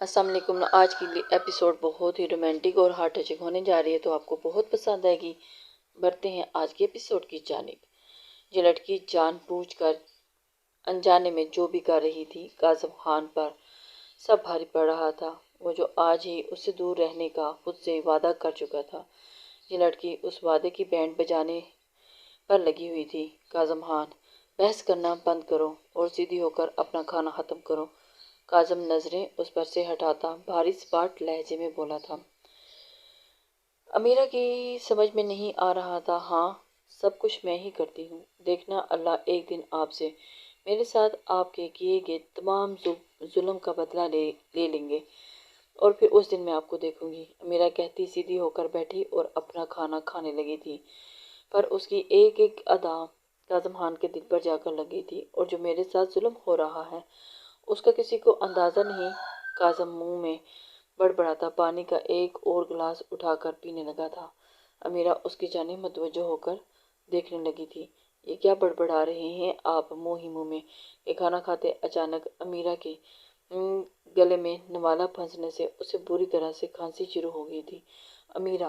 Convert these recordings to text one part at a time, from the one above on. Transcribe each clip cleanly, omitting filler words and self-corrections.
السلام علیکم۔ آج کی ایپیسوڈ بہت ہی رومانٹک اور ہارٹ ٹچنگ ہونے جا رہی ہے، تو آپ کو بہت پسند آئے گی۔ بڑھتے ہیں آج کے ایپیسوڈ کی جانب۔ یہ لڑکی جان بوجھ کر انجانے میں جو بھی کر رہی تھی، کاظم خان پر سب بھاری پڑ رہا تھا، وہ جو آج ہی اس سے دور رہنے کا خود سے وعدہ کر چکا تھا۔ یہ لڑکی اس وعدے کی بینڈ بجانے پر لگی ہوئی تھی۔ کاظم خان، بحث کرنا بند کرو اور سیدھی ہو کر اپنا کھانا ختم کرو۔ کاظم نظریں اس پر سے ہٹاتا بھاری سپاٹ لہجے میں بولا تھا۔ امیرہ کی سمجھ میں نہیں آ رہا تھا۔ ہاں، سب کچھ میں ہی کرتی ہوں۔ دیکھنا، اللہ ایک دن آپ سے، میرے ساتھ آپ کے کیے گئے تمام ظلم کا بدلہ لے لیں گے، اور پھر اس دن میں آپ کو دیکھوں گی۔ امیرہ کہتی سیدھی ہو کر بیٹھی اور اپنا کھانا کھانے لگی تھی، پر اس کی ایک ایک ادا کاظم خان کے دل پر جا کر لگی تھی۔ اور جو میرے ساتھ ظلم ہو رہا ہے اس کا کسی کو اندازہ نہیں۔ کاظم منہ میں بڑبڑاتا پانی کا ایک اور گلاس اٹھا کر پینے لگا تھا۔ امیرہ اس کی جانب متوجہ ہو کر دیکھنے لگی تھی۔ یہ کیا بڑبڑا رہے ہیں آپ منہ ہی منہ میں؟ یہ کھانا کھاتے اچانک امیرہ کے گلے میں نوالا پھنسنے سے اسے بری طرح سے کھانسی شروع ہو گئی تھی۔ امیرہ،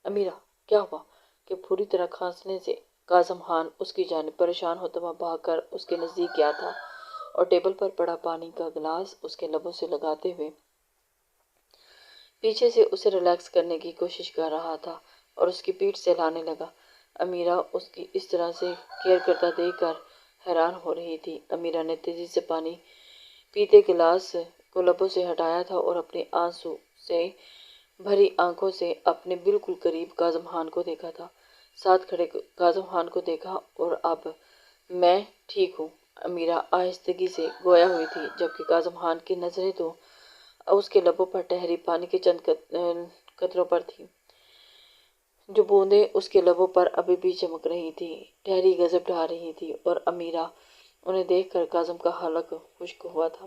امیرہ، کیا ہوا؟ کہ بری طرح کھانسنے سے کاظم خان اس کی جانب پریشان ہوتا ہوا بھاگ کر اس کے نزدیک گیا تھا اور ٹیبل پر پڑا پانی کا گلاس اس کے لبوں سے لگاتے ہوئے پیچھے سے اسے ریلیکس کرنے کی کوشش کر رہا تھا اور اس کی پیٹھ سہلانے لگا۔ امیرہ اس کی اس طرح سے کیئر کرتا دیکھ کر حیران ہو رہی تھی۔ امیرہ نے تیزی سے پانی پیتے گلاس کو لبوں سے ہٹایا تھا اور اپنی آنسو سے بھری آنکھوں سے اپنے بالکل قریب کاظم خان کو دیکھا تھا، ساتھ کھڑے کاظم خان کو دیکھا، اور اب میں ٹھیک ہوں، امیرہ آہستگی سے گویا ہوئی تھی، جبکہ کاظم خان کی نظریں تو اس کے لبوں پر ٹھہری پانی کے چند قطروں پر تھی۔ جو بوندیں اس کے لبوں پر ابھی بھی چمک رہی تھی، ٹھہری غضب ڈھا رہی تھی، اور امیرہ انہیں دیکھ کر کاظم کا حلق خشک ہوا تھا۔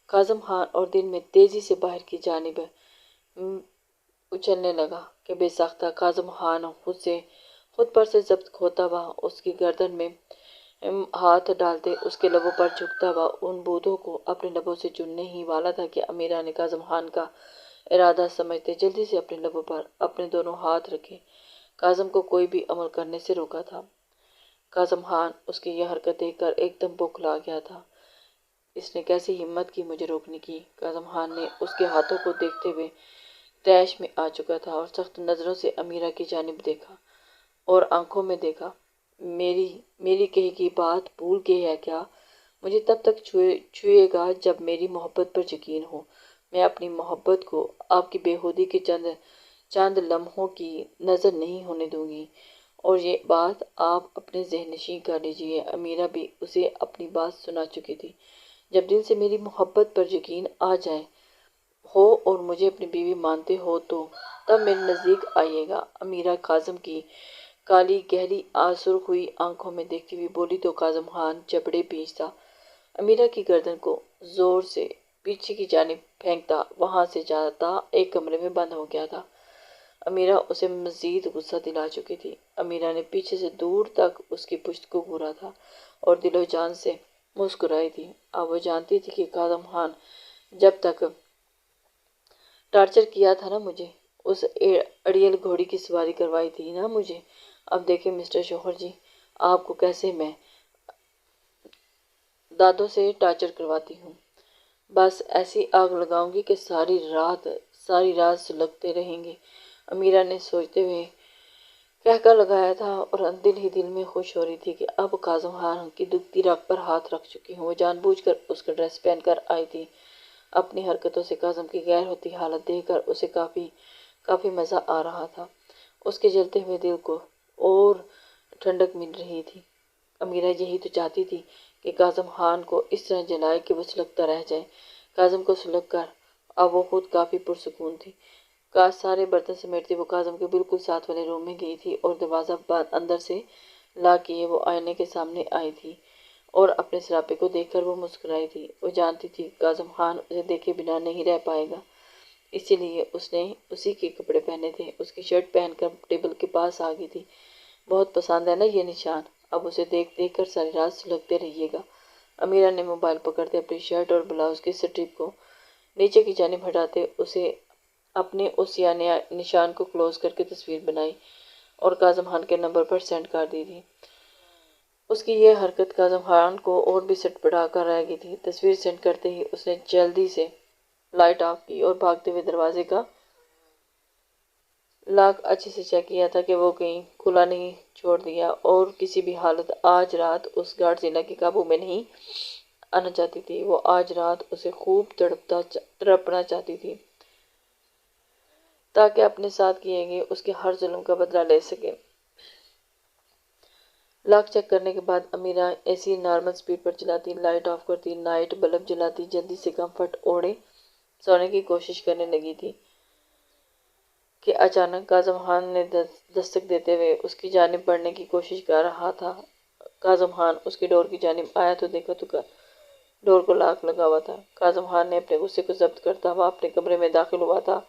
کاظم خان اور دل میں تیزی سے باہر کی جانب اچھلنے لگا کہ بے ساختہ کاظم خان خود پر سے ضبط کھوتا ہوا اس کی گردن میں ہاتھ ڈالتے اس کے لبوں پر جھکتا ہوا ان بوندوں کو اپنے لبوں سے چننے ہی والا تھا کہ امیرہ نے کاظم خان کا ارادہ سمجھتے جلدی سے اپنے لبوں پر اپنے دونوں ہاتھ رکھے۔ کاظم کو کوئی بھی عمل کرنے سے روکا تھا۔ کاظم خان اس کی یہ حرکت دیکھ کر ایک دم بوکھلا گیا تھا۔ اس نے کیسی ہمت کی مجھے روکنے کی؟ کاظم خان نے اس کے ہاتھوں کو دیکھتے ہوئے طیش میں آ چکا تھا اور سخت نظروں سے امیرہ کی جانب دیکھا اور آنکھوں میں دیکھا۔ میری کہی کی بات بھول گئے ہے کیا؟ مجھے تب تک چھوئے گا جب میری محبت پر یقین ہو۔ میں اپنی محبت کو آپ کی بےہودی کے چند لمحوں کی نظر نہیں ہونے دوں گی، اور یہ بات آپ اپنے ذہن نشین کر لیجئے۔ امیرہ بھی اسے اپنی بات سنا چکی تھی۔ جب دل سے میری محبت پر یقین آ جائے ہو اور مجھے اپنی بیوی مانتے ہو تو تب میرے نزدیک آئیے گا۔ امیرہ کاظم کی کالی گہری سرخ ہوئی آنکھوں میں دیکھتی ہوئی بولی تو کاظم خان جبڑے بھینچتا امیرہ کی گردن کو زور سے پیچھے کی جانب پھینکتا وہاں سے جاتا ایک کمرے میں بند ہو گیا تھا۔ امیرہ اسے مزید غصہ دلا چکی تھی۔ امیرہ نے پیچھے سے دور تک اس کی پشت کو گھورا تھا اور دل و جان سے مسکرائی تھی۔ اب وہ جانتی تھی کہ کاظم خان جب تک ٹارچر کیا تھا نا مجھے، اس اڑیل گھوڑی کی سواری کروائی تھی نا مجھے، اب دیکھیں مسٹر شوہر جی، آپ کو کیسے میں دادوں سے ٹارچر کرواتی ہوں۔ بس ایسی آگ لگاؤں گی کہ ساری رات سلگتے رہیں گے۔ امیرہ نے سوچتے ہوئے قہقہ لگایا تھا اور دل ہی دل میں خوش ہو رہی تھی کہ اب کاظم خان کی دکھتی رگ پر ہاتھ رکھ چکی ہوں۔ وہ جان بوجھ کر اس کا ڈریس پہن کر آئی تھی۔ اپنی حرکتوں سے کاظم کی غیر ہوتی حالت دیکھ کر اسے کافی مزہ آ رہا تھا۔ اس کے جلتے ہوئے دل کو اور ٹھنڈک مل رہی تھی۔ امیرہ یہی تو چاہتی تھی کہ کاظم خان کو اس طرح جلائے کہ وہ سلگتا رہ جائے۔ کاظم کو سلگ کر اب وہ خود کافی پرسکون تھی۔ سارے برتن سمیٹتے وہ کاظم کے بالکل ساتھ والے روم میں گئی تھی اور دروازہ اندر سے لاک کیے وہ آئینے کے سامنے آئی تھی اور اپنے سراپے کو دیکھ کر وہ مسکرائی تھی۔ وہ جانتی تھی کاظم خان اسے دیکھے بنا نہیں رہ پائے گا، اسی لیے اس نے اسی کے کپڑے پہنے تھے۔ اس کی شرٹ پہن کر ٹیبل کے پاس آ گئی تھی۔ بہت پسند ہے نا یہ نشان؟ اب اسے دیکھ کر ساری رات سلگتے رہیے گا۔ امیرہ نے موبائل پکڑتے اپنی شرٹ اور بلاؤز کی سٹرپ کو نیچے کی جانب ہٹاتے اسے اپنے اس یا نشان کو کلوز کر کے تصویر بنائی اور کاظم خان کے نمبر پر سینڈ کر دی تھی۔ اس کی یہ حرکت کاظم خان کو اور بھی سٹ پڑا کر رہ گئی تھی۔ تصویر سینڈ کرتے ہی اس نے جلدی سے لائٹ آف کی اور بھاگتے ہوئے دروازے کا لاک اچھے سے چیک کیا تھا کہ وہ کہیں کھلا نہیں چھوڑ دیا، اور کسی بھی حالت آج رات اس گارڈ زینا کے قابو میں نہیں آنا چاہتی تھی۔ وہ آج رات اسے خوب تڑپنا چاہتی تھی تاکہ اپنے ساتھ کیے گئے اس کے ہر ظلم کا بدلہ لے سکے۔ لاک چیک کرنے کے بعد امیرہ اے سی نارمل سپیڈ پر چلاتی، لائٹ آف کرتی، نائٹ بلب جلاتی، جلدی سے کمفرٹ اوڑھے سونے کی کوشش کرنے لگی تھی کہ اچانک کاظم خان نے دستک دیتے ہوئے اس کی جانب بڑھنے کی کوشش کر رہا تھا۔ کاظم خان اس کی ڈور کی جانب آیا تو دیکھا تو ڈور کو لاک لگا ہوا تھا۔ کاظم خان نے اپنے غصے کو ضبط کرتا ہوا اپنے کمرے میں داخل ہوا تھا،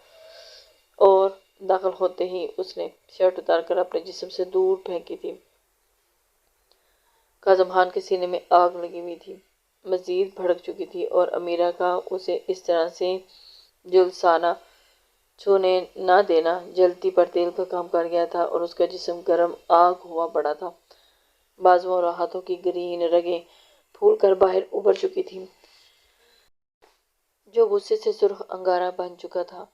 اور داخل ہوتے ہی اس نے شرٹ اتار کر اپنے جسم سے دور پھینکی تھی۔ کاظم خان کے سینے میں آگ لگی ہوئی تھی، مزید بھڑک چکی تھی، اور امیرہ کا اسے اس طرح سے جلسانہ چھونے نہ دینا جلتی پر تیل کا کام کر گیا تھا، اور اس کا جسم گرم آگ ہوا پڑا تھا۔ بازوؤں اور ہاتھوں کی گرین رگیں پھول کر باہر ابھر چکی تھیں، جو غصے سے سرخ انگارہ بن چکا تھا۔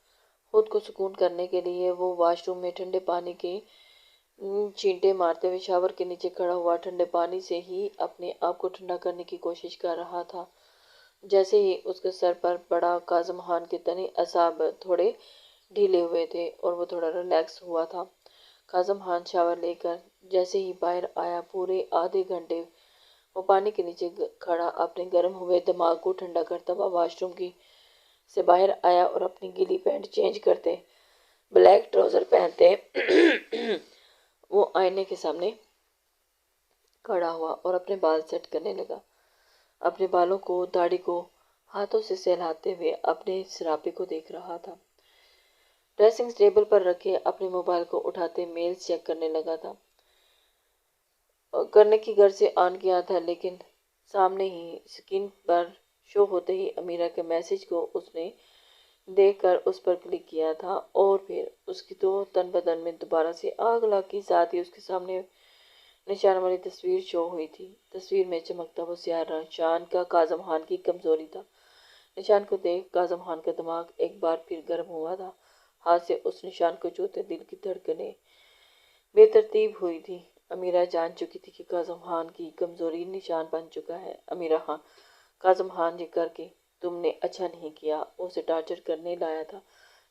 خود کو سکون کرنے کے لیے وہ واش روم میں ٹھنڈے پانی کے چھینٹے مارتے ہوئے شاور کے نیچے کھڑا ہوا ٹھنڈے پانی سے ہی اپنے آپ کو ٹھنڈا کرنے کی کوشش کر رہا تھا۔ جیسے ہی اس کے سر پر پڑا، کاظم خان کے تنے اعصاب تھوڑے ڈھیلے ہوئے تھے اور وہ تھوڑا ریلیکس ہوا تھا۔ کاظم خان شاور لے کر جیسے ہی باہر آیا، پورے آدھے گھنٹے وہ پانی کے نیچے کھڑا اپنے گرم ہوئے دماغ کو ٹھنڈا کرتا ہوا واش روم سے باہر آیا، اور اپنی گیلی پینٹ چینج کرتے، بلیک ٹراؤزر پہنتے وہ آئینے کے سامنے کھڑا ہوا اور اپنے بال سیٹ کرنے لگا۔ اپنے بالوں کو، داڑھی کو ہاتھوں سے سہلاتے ہوئے اپنے سراپے کو دیکھ رہا تھا۔ ڈریسنگ ٹیبل پر رکھے اپنے موبائل کو اٹھاتے میلز چیک کرنے لگا تھا، کرنے کی غرض سے آن کیا تھا، لیکن سامنے ہی اسکرین پر شو ہوتے ہی امیرہ کے میسج کو اس نے دیکھ کر اس پر کلک کیا تھا، اور پھر اس کی تو تن بدن میں دوبارہ سے آگ لگ گئی۔ ساتھ ہی اس کے سامنے نشان والی تصویر شو ہوئی تھی۔ تصویر میں چمکتا وہ سیاہ نشان کا کاظم خان کی کمزوری تھا۔ نشان کو دیکھ کاظم خان کا دماغ ایک بار پھر گرم ہوا تھا۔ ہاتھ سے اس نشان کو چھوتے دل کی دھڑکنیں بے ترتیب ہوئی تھی۔ امیرہ جان چکی تھی کہ کاظم خان کی کمزوری نشان بن چکا ہے۔ امیرہ ہاں، کاظم خان یہ کر کے تم نے اچھا نہیں کیا، اسے ٹارچر کرنے لایا تھا،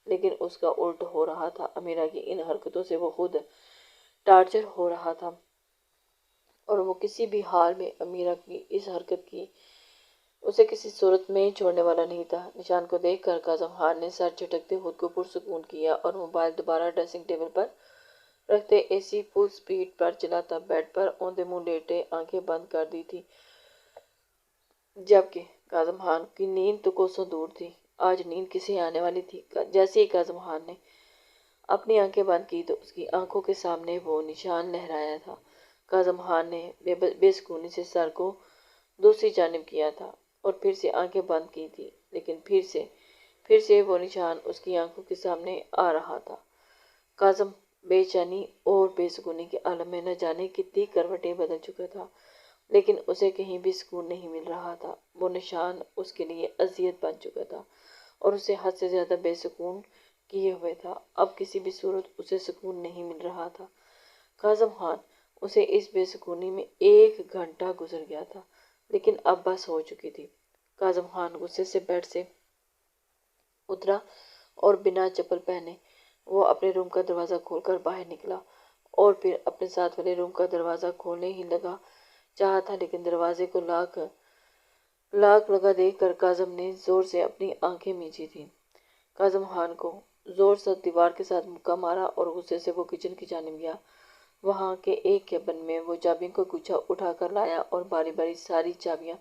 لیکن اس کا الٹ ہو رہا تھا۔ امیرہ کی ان حرکتوں سے وہ خود ٹارچر ہو رہا تھا، اور وہ کسی بھی حال میں امیرہ کی اس حرکت کی اسے کسی صورت میں چھوڑنے والا نہیں تھا۔ نشان کو دیکھ کر کاظم خان نے سر جھٹکتے خود کو پرسکون کیا، اور موبائل دوبارہ ڈریسنگ ٹیبل پر رکھتے اے سی فل سپیڈ پر چلاتا بیڈ پر اوندھے منہ لیٹے آنکھیں بند کر دی تھی، جبکہ کاظم خان کی نیند تو کوسوں دور تھی۔ آج نیند کسے آنے والی تھی؟ جیسے ہی کاظم خان نے اپنی آنکھیں بند کی تو اس کی آنکھوں کے سامنے وہ نشان لہرایا تھا۔ کاظم خان نے بے سکونی سے سر کو دوسری جانب کیا تھا اور پھر سے آنکھیں بند کی تھی، لیکن پھر سے وہ نشان اس کی آنکھوں کے سامنے آ رہا تھا۔ کاظم بے چینی اور بے سکونی کے عالم میں نہ جانے کتنی کروٹیں بدل چکا تھا، لیکن اسے کہیں بھی سکون نہیں مل رہا تھا۔ وہ نشان اس کے لیے اذیت بن چکا تھا اور اسے حد سے زیادہ بے سکون کیے ہوئے تھا۔ اب کسی بھی صورت اسے سکون نہیں مل رہا تھا۔ کاظم خان، اسے اس بے سکونی میں 1 گھنٹہ گزر گیا تھا، لیکن اب بس ہو چکی تھی۔ کاظم خان غصے سے بیڈ سے اترا اور بنا چپل پہنے وہ اپنے روم کا دروازہ کھول کر باہر نکلا، اور پھر اپنے ساتھ والے روم کا دروازہ کھولنے ہی لگا چاہا تھا، لیکن دروازے کو لاک لگا دیکھ کر کاظم نے زور سے اپنی آنکھیں میچی تھیں۔ کاظم خان کو زور سے دیوار کے ساتھ مکہ مارا اور غصے سے وہ کچن کی جانب گیا۔ وہاں کے ایک کیبن میں وہ چابیوں کا گچھا اٹھا کر لایا اور باری باری ساری چابیاں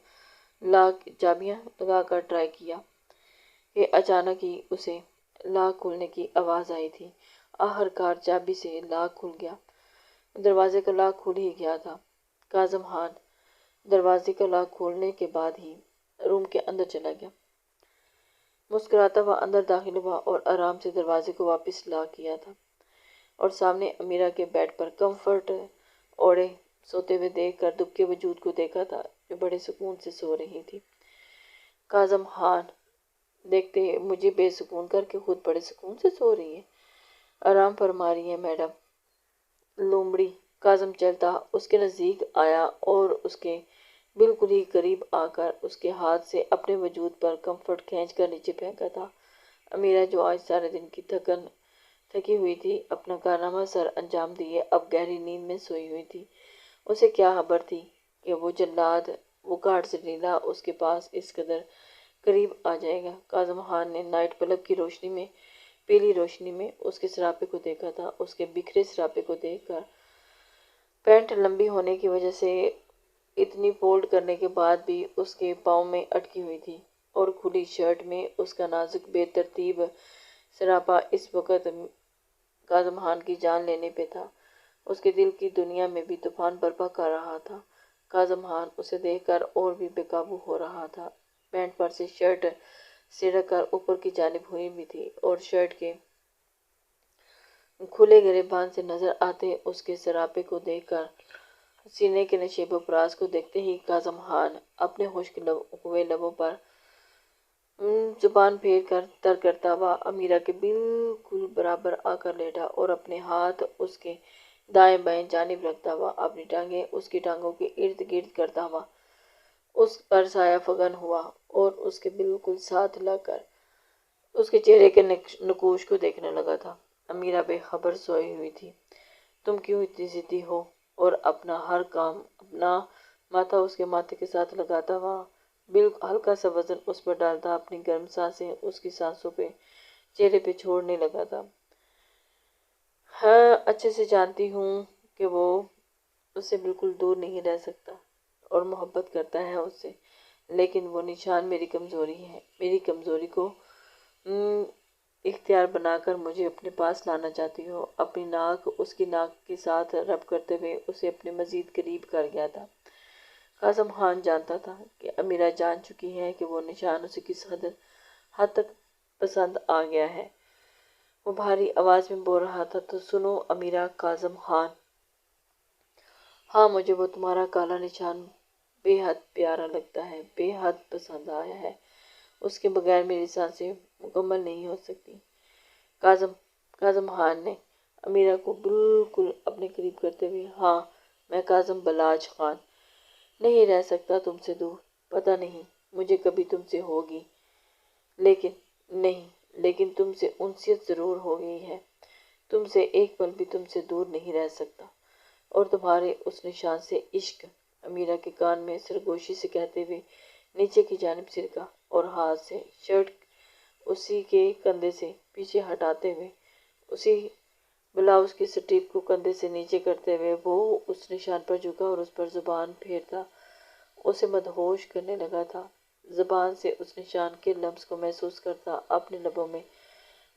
لگا کر ٹرائی کیا کہ اچانک ہی اسے لاک کھلنے کی آواز آئی تھی۔ آخرکار چابی سے لاک کھل گیا۔ دروازے کا لاک کھل ہی گیا تھا۔ کاظم خان دروازے کا لاک کھولنے کے بعد ہی روم کے اندر چلا گیا۔ مسکراتا ہوا اندر داخل ہوا اور آرام سے دروازے کو واپس لاک کیا تھا، اور سامنے امیرہ کے بیڈ پر کمفرٹ اوڑھے سوتے ہوئے دیکھ کر دبکے وجود کو دیکھا تھا جو بڑے سکون سے سو رہی تھی۔ کاظم خان دیکھتے مجھے بے سکون کر کے خود بڑے سکون سے سو رہی ہیں، آرام فرما رہی ہیں میڈم۔ لومڑی کاظم چلتا اس کے نزدیک آیا اور اس کے بالکل ہی قریب آ کر اس کے ہاتھ سے اپنے وجود پر کمفرٹ کھینچ کر نیچے پھینکا تھا۔ امیرہ جو آج سارے دن کی تھکی ہوئی تھی، اپنا کارنامہ سر انجام دیے اب گہری نیند میں سوئی ہوئی تھی۔ اسے کیا خبر تھی کہ وہ جلاد، وہ گارڈ زنیلا اس کے پاس اس قدر قریب آ جائے گا۔ کاظم خان نے نائٹ بلب کی روشنی میں، پیلی روشنی میں اس کے سراپے کو دیکھا تھا۔ اس کے بکھرے سراپے کو دیکھ کر پینٹ لمبی ہونے کی وجہ سے اتنی فولڈ کرنے کے بعد بھی اس کے پاؤں میں اٹکی ہوئی تھی، اور کھلی شرٹ میں اس کا نازک بے ترتیب سراپا اس وقت کاظم خان کی جان لینے پہ تھا۔ اس کے دل کی دنیا میں بھی طوفان برپا کر رہا تھا۔ کاظم خان اسے دیکھ کر اور بھی بے قابو ہو رہا تھا۔ پینٹ پر سے شرٹ سرک کر اوپر کی جانب ہوئی بھی تھی، اور شرٹ کے کھلے گریبان سے نظر آتے اس کے سراپے کو دیکھ کر سینے کے نشیب و فراز کو دیکھتے ہی کاظم خان اپنے خشک ہوئے لبوں پر زبان پھیر کر تر کرتا ہوا امیرہ کے بالکل برابر آ کر لیٹا، اور اپنے ہاتھ اس کے دائیں بائیں جانب رکھتا ہوا اپنی ٹانگیں اس کی ٹانگوں کے ارد گرد کرتا ہوا اس پر سایہ فگن ہوا، اور اس کے بالکل ساتھ لا کر اس کے چہرے کے نقوش کو دیکھنے لگا تھا۔ امیرہ بے خبر سوئی ہوئی تھی۔ تم کیوں اتنی ضدی ہو؟ اور اپنا ہر کام، اپنا ماتھا اس کے ماتھے کے ساتھ لگاتا ہوا بالکل ہلکا سا وزن اس پر ڈالتا اپنی گرم سانسیں اس کی سانسوں پہ، چہرے پہ چھوڑنے لگا تھا۔ ہاں، اچھے سے جانتی ہوں کہ وہ اس سے بالکل دور نہیں رہ سکتا اور محبت کرتا ہے اس سے، لیکن وہ نشان میری کمزوری ہے۔ میری کمزوری کو اختیار بنا کر مجھے اپنے پاس لانا چاہتی ہو۔ اپنی ناک اس کی ناک کے ساتھ رب کرتے ہوئے اسے اپنے مزید قریب کر گیا تھا۔ کاظم خان جانتا تھا کہ امیرہ جان چکی ہے کہ وہ نشان اسے کس حد تک پسند آ گیا ہے۔ وہ بھاری آواز میں بول رہا تھا، تو سنو امیرہ، کاظم خان، ہاں مجھے وہ تمہارا کالا نشان بے حد پیارا لگتا ہے، بے حد پسند آیا ہے۔ اس کے بغیر میری سانسیں مکمل نہیں ہو سکتی۔ کاظم خان نے امیرہ کو بالکل اپنے قریب کرتے ہوئے، ہاں میں کاظم بلاچ خان نہیں رہ سکتا تم سے دور۔ پتہ نہیں مجھے کبھی تم سے ہوگی، لیکن تم سے انسیت ضرور ہو گئی ہے۔ تم سے ایک پل بھی تم سے دور نہیں رہ سکتا، اور تمہارے اس نشان سے عشق، امیرہ کے کان میں سرگوشی سے کہتے ہوئے نیچے کی جانب سرکا، اور ہاتھ سے شرٹ اسی کے کندھے سے پیچھے ہٹاتے ہوئے اسی بلاؤز کی سٹریپ کو کندھے سے نیچے کرتے ہوئے وہ اس نشان پر جھکا اور اس پر زبان پھیرتا اسے مدہوش کرنے لگا تھا۔ زبان سے اس نشان کے لمس کو محسوس کرتا اپنے لبوں میں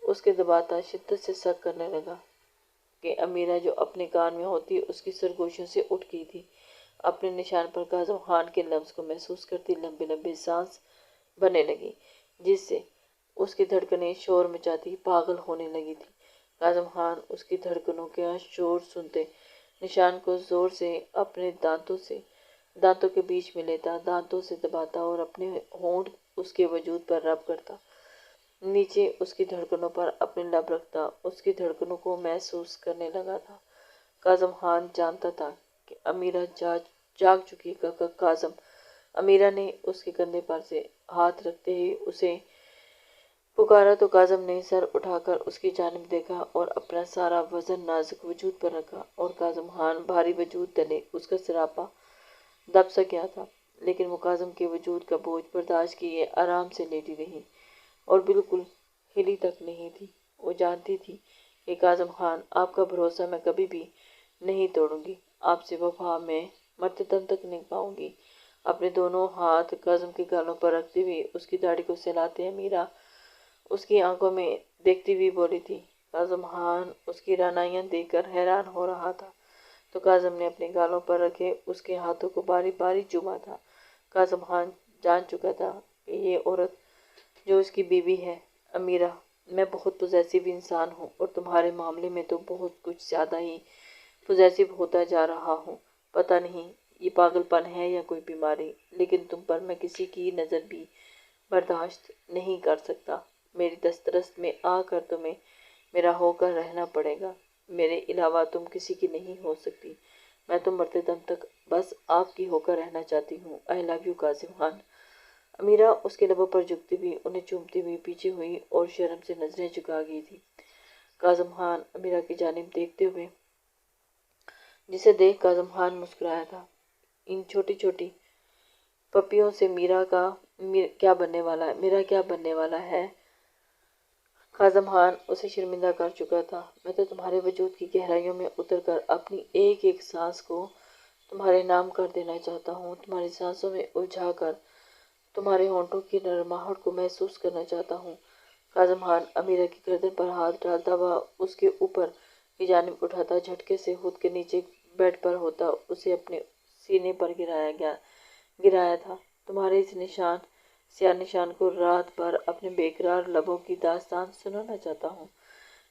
اس کے دباتا شدت سے سک کرنے لگا کہ امیرہ جو اپنے کان میں ہوتی اس کی سرگوشیوں سے اٹھ گئی تھی، اپنے نشان پر کاظم خان کے لمس کو محسوس کرتی لمبے لمبے سانس بننے لگی، جس سے اس کی دھڑکنیں شور مچاتی پاگل ہونے لگی تھی۔ کاظم خان اس کی دھڑکنوں کا شور سنتے نشان کو زور سے اپنے دانتوں کے بیچ میں لیتا، دانتوں سے دباتا اور اپنے ہونٹ اس کے وجود پر رب کرتا، نیچے اس کی دھڑکنوں پر اپنے لب رکھتا اس کی دھڑکنوں کو محسوس کرنے لگا تھا۔ کاظم خان جانتا تھا کہ امیرہ جاگ چکی۔ کاظم، امیرہ نے اس کے کندھے پر سے ہاتھ رکھتے ہی اسے پکارا تو کاظم نے سر اٹھا کر اس کی جانب دیکھا اور اپنا سارا وزن نازک وجود پر رکھا، اور کاظم خان بھاری وجود تلے اس کا سراپا دب سا گیا تھا، لیکن وہ کاظم کے وجود کا بوجھ برداشت کیے آرام سے لیٹی رہی اور بالکل ہلی تک نہیں تھی۔ وہ جانتی تھی کہ کاظم خان، آپ کا بھروسہ میں کبھی بھی نہیں توڑوں گی، آپ سے وفا میں مرتے دم تک نبھاؤں گی۔ اپنے دونوں ہاتھ کاظم کے گالوں پر رکھتے ہوئے اس کی داڑھی کو سہلاتے امیرہ اس کی آنکھوں میں دیکھتی ہوئی بولی تھی۔ کاظم خان اس کی رعنائیاں دیکھ کر حیران ہو رہا تھا، تو کاظم نے اپنے گالوں پر رکھے اس کے ہاتھوں کو باری باری چوما تھا۔ کاظم خان جان چکا تھا کہ یہ عورت جو اس کی بیوی ہے۔ امیرہ، میں بہت پوزیسیو انسان ہوں اور تمہارے معاملے میں تو بہت کچھ زیادہ ہی پوزیسیو ہوتا جا رہا ہوں۔ پتہ نہیں یہ پاگل پن ہے یا کوئی بیماری، لیکن تم پر میں کسی کی نظر بھی برداشت نہیں کر سکتا۔ میری دسترس میں آ کر تمہیں میرا ہو کر رہنا پڑے گا۔ میرے علاوہ تم کسی کی نہیں ہو سکتی۔ میں تو مرتے دم تک بس آپ کی ہو کر رہنا چاہتی ہوں۔ آئی لو یو کاظم خان۔ امیرہ اس کے لبوں پر جھکتی ہوئی انہیں چومتی ہوئی پیچھے ہوئی اور شرم سے نظریں جھکا گئی تھی۔ کاظم خان امیرہ کی جانب دیکھتے ہوئے، جسے دیکھ کاظم خان مسکرایا تھا۔ ان چھوٹی چھوٹی پپیوں سے میرا کیا بننے والا ہے؟ کاظم خان اسے شرمندہ کر چکا تھا۔ میں تو تمہارے وجود کی گہرائیوں میں اتر کر اپنی ایک ایک سانس کو تمہارے نام کر دینا چاہتا ہوں، تمہاری سانسوں میں الجھا کر تمہارے ہونٹوں کی نرماہٹ کو محسوس کرنا چاہتا ہوں۔ کاظم خان امیرہ کی گردن پر ہاتھ ڈالتا ہوا اس کے اوپر کی جانب اٹھاتا، جھٹکے سے خود کے نیچے بیڈ پر ہوتا اسے اپنے سینے پر گرایا تھا۔ تمہارے اس سیاہ نشان کو رات بھر اپنے بے قرار لبوں کی داستان سنانا چاہتا ہوں۔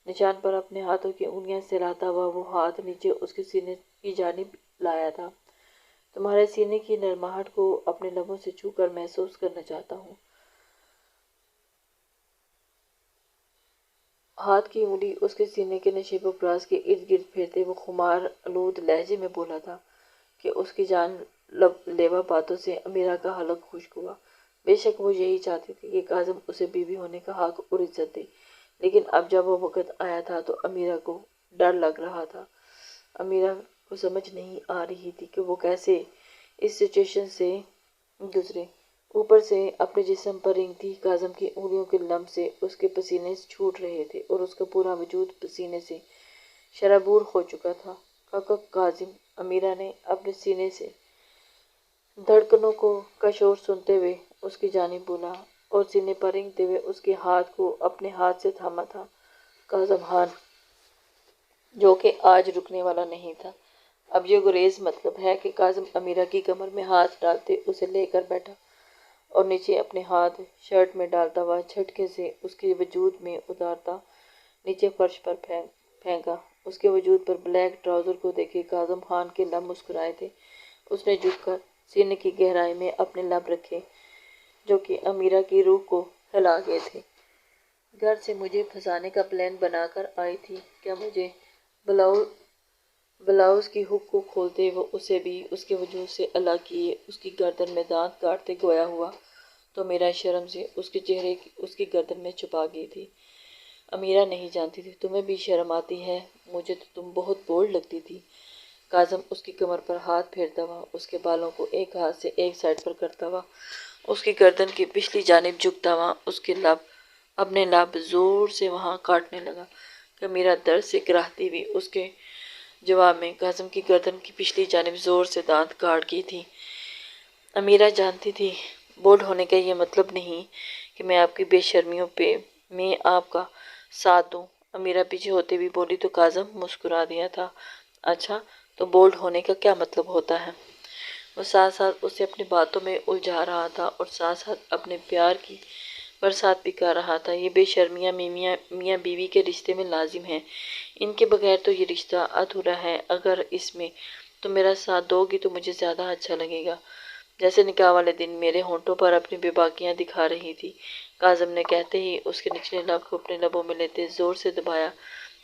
نشان پر اپنے ہاتھوں کی انگلیاں سلاتا ہوا وہ ہاتھ نیچے اس کے سینے کی جانب لایا تھا۔ تمہارے سینے کی نرماہٹ کو اپنے لبوں سے چھو کر محسوس کرنا چاہتا ہوں۔ ہاتھ کی انگلی اس کے سینے کے نشیب و فراز کے ارد گرد پھیرتے وہ خمار آلود لہجے میں بولا تھا کہ اس کی جان لیوا باتوں سے امیرہ کا حلق خشک ہوا۔ بے شک وہ یہی چاہتی تھی کہ کاظم اسے بیوی ہونے کا حق اور عزت دے، لیکن اب جب وہ وقت آیا تھا تو امیرہ کو ڈر لگ رہا تھا۔ امیرہ کو سمجھ نہیں آ رہی تھی کہ وہ کیسے اس سچویشن سے گزرے۔ اوپر سے اپنے جسم پر رینگتی کاظم کی انگلیوں کے لمس سے اس کے پسینے چھوٹ رہے تھے اور اس کا پورا وجود پسینے سے شرابور ہو چکا تھا۔ کاظم، امیرہ نے اپنے سینے سے دھڑکنوں کا شور سنتے ہوئے اس کی جانب بولا اور سینے پر رینگتے ہوئے اس کے ہاتھ کو اپنے ہاتھ سے تھاما تھا۔ کاظم خان، جو کہ آج رکنے والا نہیں تھا، اب یہ گریز مطلب ہے کہ کاظم امیرہ کی کمر میں ہاتھ ڈالتے اسے لے کر بیٹھا اور نیچے اپنے ہاتھ شرٹ میں ڈالتا ہوا جھٹکے سے اس کے وجود میں اتارتا نیچے فرش پر پھینکا۔ اس کے وجود پر بلیک ٹراؤزر کو دیکھے کاظم خان کے لب مسکرائے تھے۔ اس نے جھک کر سینے کی گہرائی میں اپنے لب رکھے جو کہ امیرہ کی روح کو ہلا گئے تھے۔ گھر سے مجھے پھنسانے کا پلان بنا کر آئی تھی کیا؟ مجھے بلاؤز کی ہک کو کھولتے وہ اسے بھی اس کے وجود سے الگ کیے اس کی گردن میں دانت کاٹتے گویا ہوا تو میرا شرم سے اس کے چہرے اس کی گردن میں چھپا گئی تھی۔ امیرہ نہیں جانتی تھی تمہیں بھی شرم آتی ہے؟ مجھے تو تم بہت بولڈ لگتی تھی۔ کاظم اس کی کمر پر ہاتھ پھیرتا ہوا اس کے بالوں کو ایک ہاتھ سے ایک سائڈ پر کرتا ہوا اس کی گردن کی پچھلی جانب جھکتا ہوا اس کے اپنے لب زور سے وہاں کاٹنے لگا کہ امیرہ درد سے کراہتی ہوئی اس کے جواب میں کاظم کی گردن کی پچھلی جانب زور سے دانت کاٹ گئی تھی۔ امیرہ جانتی تھی بولڈ ہونے کا یہ مطلب نہیں کہ میں آپ کی بے شرمیوں میں آپ کا ساتھ دوں۔ امیرہ پیچھے ہوتے ہوئی بولی تو کاظم مسکرا دیا تھا۔ اچھا تو بولڈ ہونے کا کیا مطلب ہوتا ہے؟ وہ ساتھ ساتھ اسے اپنی باتوں میں الجھا رہا تھا اور ساتھ ساتھ اپنے پیار کی برسات بکھا رہا تھا۔ یہ بے شرمیاں میاں بیوی کے رشتے میں لازم ہیں، ان کے بغیر تو یہ رشتہ ادھورا ہے۔ اگر اس میں تم میرا ساتھ دو گی تو مجھے زیادہ اچھا لگے گا، جیسے نکاح والے دن میرے ہونٹوں پر اپنی بے باکیاں دکھا رہی تھی۔ کاظم نے کہتے ہی اس کے نچلے لب کو اپنے لبوں میں لیتے زور سے دبایا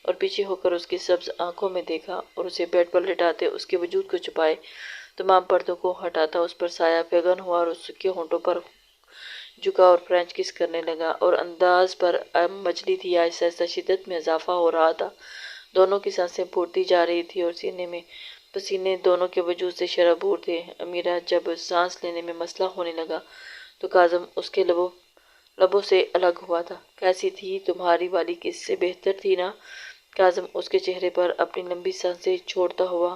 اور پیچھے ہو کر اس کی سبز آنکھوں میں دیکھا اور اسے بیڈ پر لٹاتے اس کے وجود کو چھپائے تمام پردوں کو ہٹاتا اس پر سایہ فغن ہوا اور اس کے ہونٹوں پر جھکا اور فرینچ کس کرنے لگا اور انداز پر مجلی تھی۔ آہستہ آہستہ شدت میں اضافہ ہو رہا تھا، دونوں کی سانسیں پھوٹتی جا رہی تھی اور سینے میں پسینے دونوں کے وجود سے شرابور تھے۔ امیرہ جب سانس لینے میں مسئلہ ہونے لگا تو کاظم اس کے لبوں سے الگ ہوا تھا۔ کیسی تھی تمہاری والی کس سے بہتر تھی نا؟ کاظم اس کے چہرے پر اپنی لمبی سانسیں چھوڑتا ہوا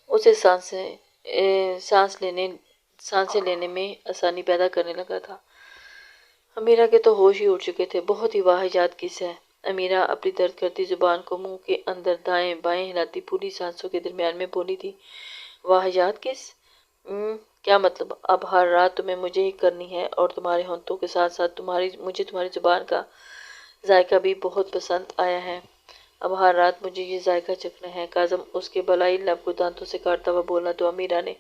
اسے سانسیں لینے میں آسانی پیدا کرنے لگا تھا۔ امیرہ کے تو ہوش ہی اڑ چکے تھے۔ بہت ہی واحجات کس ہے۔ امیرہ اپنی درد کرتی زبان کو منہ کے اندر دائیں بائیں ہلاتی پوری سانسوں کے درمیان میں بولی تھی۔ واحجات کس؟ کیا مطلب؟ اب ہر رات تمہیں مجھے ہی کرنی ہے اور تمہارے ہونٹوں کے ساتھ ساتھ مجھے تمہاری زبان کا ذائقہ بھی بہت پسند آیا ہے۔ اب ہر رات مجھے یہ ذائقہ چکھنا ہے۔ کاظم اس کے بالائی لب کو دانتوں سے کاٹتا ہوا بولا تو امیرہ نے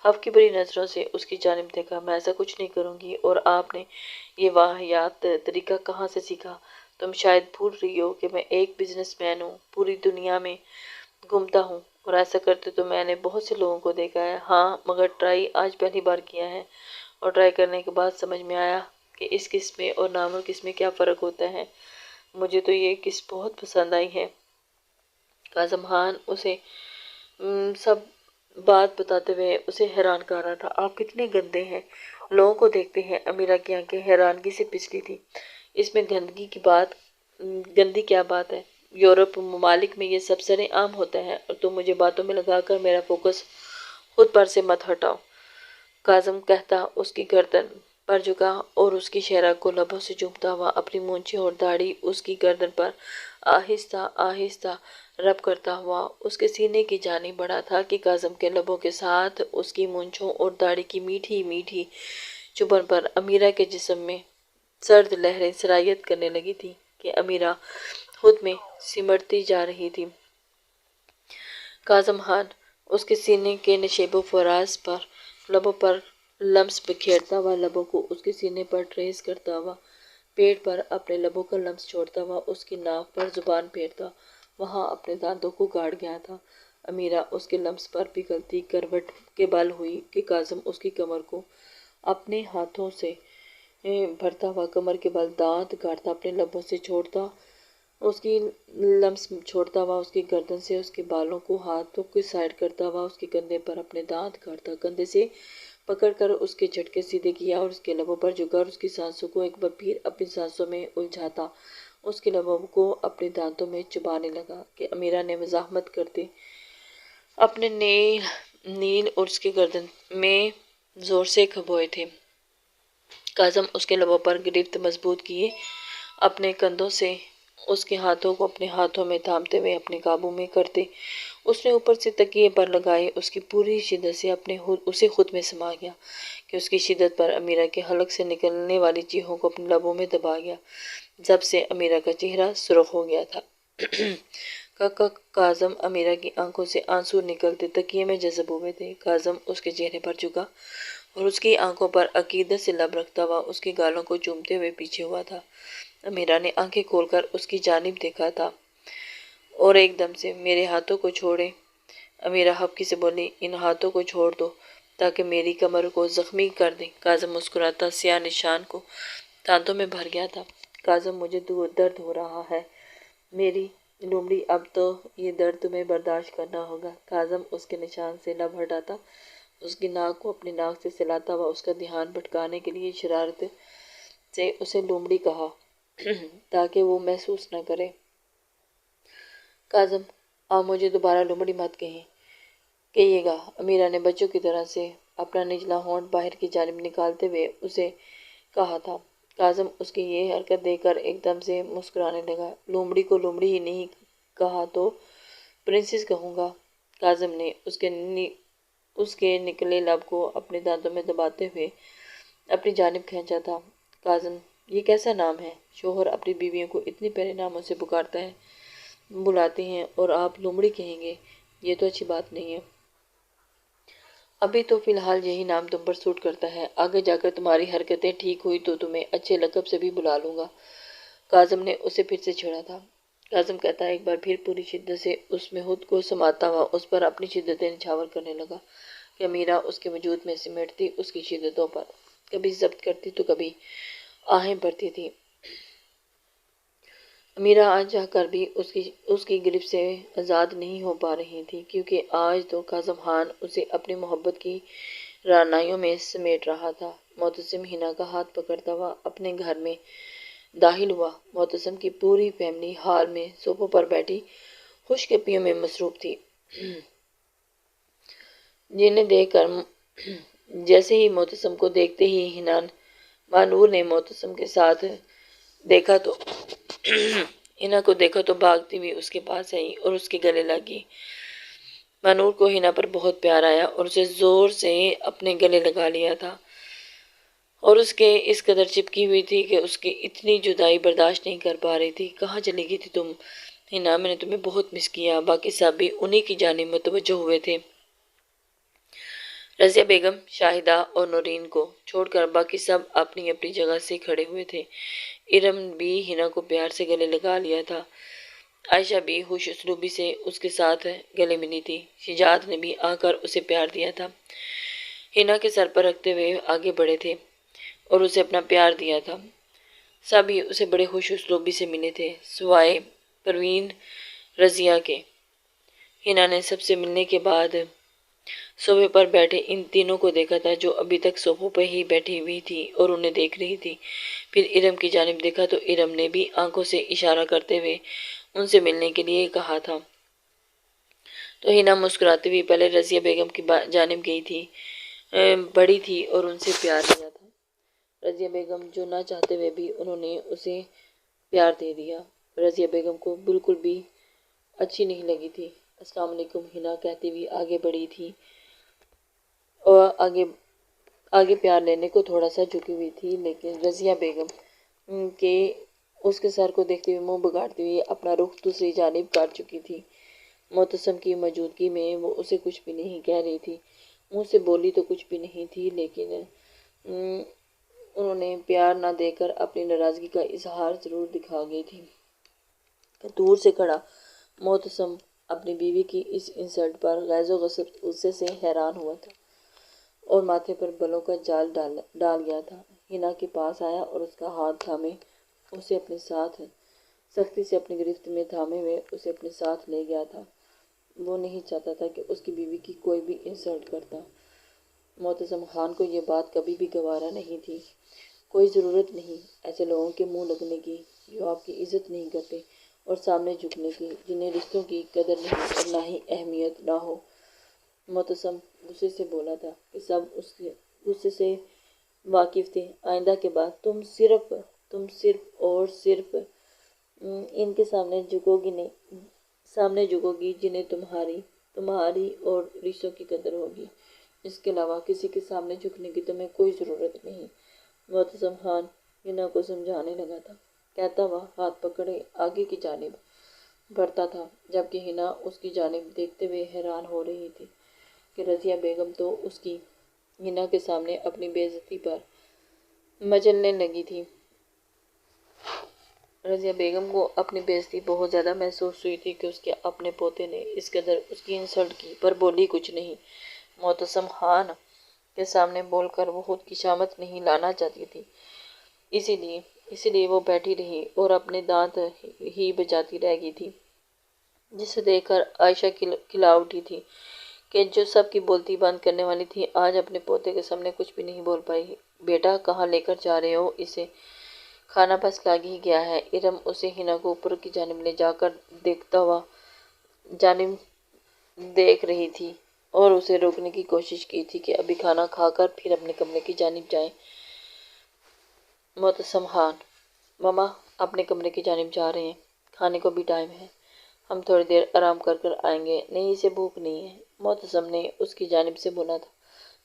حف کی بری نظروں سے اس کی جانب دیکھا۔ میں ایسا کچھ نہیں کروں گی۔ اور آپ نے یہ واہیات طریقہ کہاں سے سیکھا؟ تم شاید بھول رہی ہو کہ میں ایک بزنس مین ہوں، پوری دنیا میں گھومتا ہوں اور ایسا کرتے تو میں نے بہت سے لوگوں کو دیکھا ہے۔ ہاں، مگر ٹرائی آج پہلی بار کیا ہے اور ٹرائی کرنے کے بعد سمجھ میں آیا کہ اس قسم میں اور نارمل قسم میں کیا فرق ہوتا ہے۔ مجھے تو یہ قسم بہت پسند آئی ہے۔ کاظم خان اسے سب بات بتاتے ہوئے اسے حیران کر رہا تھا۔ آپ کتنے گندے ہیں، لوگوں کو دیکھتے ہیں۔ امیرہ کی آنکھیں حیرانگی سے پچھلی تھی۔ اس میں گندی کیا بات ہے؟ یورپ ممالک میں یہ سب سر عام ہوتا ہے اور تم مجھے باتوں میں لگا کر میرا فوکس خود پر سے مت ہٹاؤ۔ کاظم کہتا اس کی گردن پر جھکا اور اس کی چہرہ کو لبوں سے چومتا ہوا اپنی مونچھیں اور داڑھی اس کی گردن پر آہستہ آہستہ رب کرتا ہوا اس کے سینے کی جانب بڑھا تھا کہ کاظم کے لبوں کے ساتھ اس کی مونچھوں اور داڑھی کی میٹھی میٹھی چبھن پر امیرہ کے جسم میں سرد لہریں سرایت کرنے لگی تھی کہ امیرہ خود میں سمٹتی جا رہی تھی۔ کاظم خان اس کے سینے کے نشیب و فراز پر لبوں پر لمس بکھیرتا ہوا لبوں کو اس کے سینے پر ٹریس کرتا ہوا پیٹ پر اپنے لبوں کا لمس چھوڑتا ہوا اس کی ناک پر زبان پھیرتا وہاں اپنے دانتوں کو گاڑ گیا تھا۔ امیرہ اس کے لمس پر پگھلتی کروٹ کے بل ہوئی کہ کاظم اس کی کمر کو اپنے ہاتھوں سے بھرتا ہوا کمر کے بل دانت گاڑتا اپنے لبوں سے چھوڑتا اس کی لمس چھوڑتا ہوا اس کی گردن سے اس کے بالوں کو ہاتھوں کی سائیڈ کرتا ہوا اس کے کندھے پر اپنے دانت گاڑتا کندھے سے پکڑ کر اس کے جھٹکے سیدھے کیا اور اس کے لبوں پر جھکا اور اس کی سانسوں کو ایک بار پھر اپنی سانسوں میں الجھاتا اس کے لبوں کو اپنے دانتوں میں چبانے لگا کہ امیرہ نے مزاحمت کرتے اپنے نیل اور اس کے گردن میں زور سے کھبوئے تھے۔ کاظم اس کے لبوں پر گرفت مضبوط کیے اپنے کندھوں سے اس کے ہاتھوں کو اپنے ہاتھوں میں تھامتے ہوئے اپنے قابو میں کرتے اس نے اوپر سے تکیے پر لگائے اس کی پوری شدت سے اسے خود میں سما گیا کہ اس کی شدت پر امیرہ کے حلق سے نکلنے والی چیخوں کو اپنے لبوں میں دبا گیا جب سے امیرہ کا چہرہ سرخ ہو گیا تھا۔ کاظم امیرہ کی آنکھوں سے آنسو نکلتے تکیے میں جذب ہوئے تھے۔ کاظم اس کے چہرے پر جھکا اور اس کی آنکھوں پر عقیدت سے لب رکھتا ہوا اس کی گالوں کو چومتے ہوئے پیچھے ہوا تھا۔ امیرہ نے آنکھیں کھول کر اس کی جانب دیکھا تھا اور ایک دم سے میرے ہاتھوں کو چھوڑیں، امیرہ ہبکی سے بولی، ان ہاتھوں کو چھوڑ دو تاکہ میری کمر کو زخمی کر دیں۔ کاظم مسکراتا سیاہ نشان کو دانتوں میں بھر گیا تھا۔ کاظم مجھے درد ہو رہا ہے میری لومڑی، اب تو یہ درد تمہیں برداشت کرنا ہوگا۔ کاظم اس کے نشان سے لب ہٹاتا اس کی ناک کو اپنی ناک سے سلاتا ہوا اس کا دھیان بھٹکانے کے لیے شرارت سے اسے لومڑی کہا تاکہ وہ محسوس نہ کرے۔ کاظم آپ مجھے دوبارہ لومڑی مت کہیے گا، امیرہ نے بچوں کی طرح سے اپنا نچلا ہونٹ باہر کی جانب نکالتے ہوئے اسے کہا تھا۔ کاظم اس کی یہ حرکت دیکھ کر ایک دم سے مسکرانے لگا۔ لومڑی کو لومڑی ہی نہیں کہا تو پرنسس کہوں گا۔ کاظم نے اس کے نکلے لب کو اپنے دانتوں میں دباتے ہوئے اپنی جانب کھینچا تھا۔ کاظم یہ کیسا نام ہے؟ شوہر اپنی بیویوں کو اتنے پیارے ناموں سے بلاتے ہیں اور آپ لومڑی کہیں گے؟ یہ تو اچھی بات نہیں ہے۔ ابھی تو فی الحال یہی نام تم پر سوٹ کرتا ہے، آگے جا کر تمہاری حرکتیں ٹھیک ہوئی تو تمہیں اچھے لقب سے بھی بلا لوں گا۔ کاظم نے اسے پھر سے چھیڑا تھا۔ کاظم کہتا ایک بار پھر پوری شدت سے اس میں خود کو سماتا ہوا اس پر اپنی شدتیں نچھاور کرنے لگا کہ امیرہ اس کے وجود میں سمیٹتی اس کی شدتوں پر کبھی ضبط کرتی تو کبھی آہیں بھرتی تھی۔ امیرہ آج چاہ کر بھی اس کی گرفت سے آزاد نہیں ہو پا رہی تھی کیونکہ آج تو کاظم خان اسے اپنی محبت کی رعنائیوں میں سمیٹ رہا تھا۔ معتصم حنا کا ہاتھ پکڑتا ہوا اپنے گھر میں داخل ہوا۔ معتصم کی پوری فیملی ہال میں صوفوں پر بیٹھی خوش گپیوں میں مصروف تھی، جنہیں دیکھ کر جیسے ہی معتصم کو دیکھتے ہی مانور نے معتصم کے ساتھ دیکھا تو حنا کو دیکھا تو بھاگتی ہوئی اس کے پاس آئی اور اس کے گلے لگی۔ مانور کو ہنا پر بہت پیار آیا اور اسے زور سے اپنے گلے لگا لیا تھا اور اس کے اس قدر چپکی ہوئی تھی کہ اس کی اتنی جدائی برداشت نہیں کر پا رہی تھی۔ کہاں چلی گئی تھی تم ہنا؟ میں نے تمہیں بہت مس کیا۔ باقی سب بھی انہی کی جانب متوجہ ہوئے تھے۔ رضیہ بیگم، شاہدہ اور نورین کو چھوڑ کر باقی سب اپنی اپنی جگہ سے کھڑے ہوئے تھے۔ ارم بھی ہنا کو پیار سے گلے لگا لیا تھا۔ عائشہ بھی خوش اسلوبی سے اس کے ساتھ گلے ملی تھی۔ شجاعت نے بھی آ کر اسے پیار دیا تھا۔ ہنا کے سر پر رکھتے ہوئے آگے بڑھے تھے اور اسے اپنا پیار دیا تھا۔ سبھی اسے بڑے خوش اسلوبی سے ملے تھے سوائے پروین رضیہ کے۔ ہنا نے سب سے ملنے کے بعد صوفے پر بیٹھے ان تینوں کو دیکھا تھا جو ابھی تک صوفوں پہ ہی بیٹھی ہوئی تھی اور انہیں دیکھ رہی تھی۔ پھر ارم کی جانب دیکھا تو ارم نے بھی آنکھوں سے اشارہ کرتے ہوئے ان سے ملنے کے لیے کہا تھا۔ تو ہنا مسکراتی ہوئی پہلے رضیہ بیگم کی جانب گئی تھی، بڑی تھی اور ان سے پیار لیا تھا۔ رضیہ بیگم جو نہ چاہتے ہوئے بھی انہوں نے اسے پیار دے دیا۔ رضیہ بیگم کو بالکل بھی اچھی نہیں لگی تھی۔ السلام علیکم ہنا کہتی ہوئی آگے بڑھی تھی اور آگے پیار لینے کو تھوڑا سا جھکی ہوئی تھی، لیکن رضیہ بیگم کے اس کے سر کو دیکھتے ہوئے منہ بگاڑتی ہوئی اپنا رخ دوسری جانب کاٹ چکی تھی۔ معتصم کی موجودگی میں وہ اسے کچھ بھی نہیں کہہ رہی تھی، منہ سے بولی تو کچھ بھی نہیں تھی، لیکن انہوں نے پیار نہ دے کر اپنی ناراضگی کا اظہار ضرور دکھا گئی تھی۔ دور سے کھڑا معتصم اپنی بیوی کی اس انسلٹ پر غیظ و غصے سے حیران ہوا تھا اور ماتھے پر بلوں کا جال ڈال گیا تھا۔ ہنا کے پاس آیا اور اس کا ہاتھ تھامے اسے اپنے ساتھ سختی سے اپنی گرفت میں تھامے ہوئے اسے اپنے ساتھ لے گیا تھا۔ وہ نہیں چاہتا تھا کہ اس کی بیوی کی کوئی بھی انسلٹ کرتا۔ معتصم خان کو یہ بات کبھی بھی گوارا نہیں تھی۔ کوئی ضرورت نہیں ایسے لوگوں کے منہ لگنے کی جو آپ کی عزت نہیں کرتے اور سامنے جھکنے کی، جنہیں رشتوں کی قدر نہیں اور نہ ہی اہمیت نہ ہو۔ معتصم غصے سے بولا تھا کہ سب اس کے غصے سے واقف تھے۔ آئندہ کے بعد تم صرف اور صرف ان کے سامنے جھکو گی جنہیں تمہاری اور رشتوں کی قدر ہوگی۔ اس کے علاوہ کسی کے سامنے جھکنے کی تمہیں کوئی ضرورت نہیں۔ معتصم خان ہنا کو سمجھانے لگا تھا، کہتا ہوا ہاتھ پکڑے آگے کی جانب بڑھتا تھا، جبکہ ہنا اس کی جانب دیکھتے ہوئے حیران ہو رہی تھی کہ رضیہ بیگم تو اس کی ہنا کے سامنے اپنی بے عزتی پر مچلنے لگی تھی۔ رضیہ بیگم کو اپنی بے عزتی بہت زیادہ محسوس ہوئی تھی کہ اس کے اپنے پوتے نے اس قدر اس کی انسلٹ کی، پر بولی کچھ نہیں۔ معتصم خان کے سامنے بول کر وہ خود کی شامت نہیں لانا چاہتی تھی، اسی لیے وہ بیٹھی رہی اور اپنے دانت ہی بجاتی رہ گئی تھی، جسے دیکھ کر عائشہ کھلا اٹھی تھی کہ جو سب کی بولتی بند کرنے والی تھی آج اپنے پوتے کے سامنے کچھ بھی نہیں بول پائی۔ بیٹا کہاں لے کر جا رہے ہو اسے؟ کھانا بس لگ ہی گیا ہے۔ ارم اسے ہنا کو اوپر کی جانب لے جا کر دیکھ رہی تھی اور اسے روکنے کی کوشش کی تھی کہ ابھی کھانا کھا کر پھر اپنے کمرے کی جانب جائیں۔ معتصم خان، ماما اپنے کمرے کی جانب جا رہے ہیں، کھانے کو بھی ٹائم ہے، ہم تھوڑی دیر آرام کر کر آئیں گے۔ نہیں اسے بھوک نہیں ہے، معتصم نے اس کی جانب سے بولا تھا۔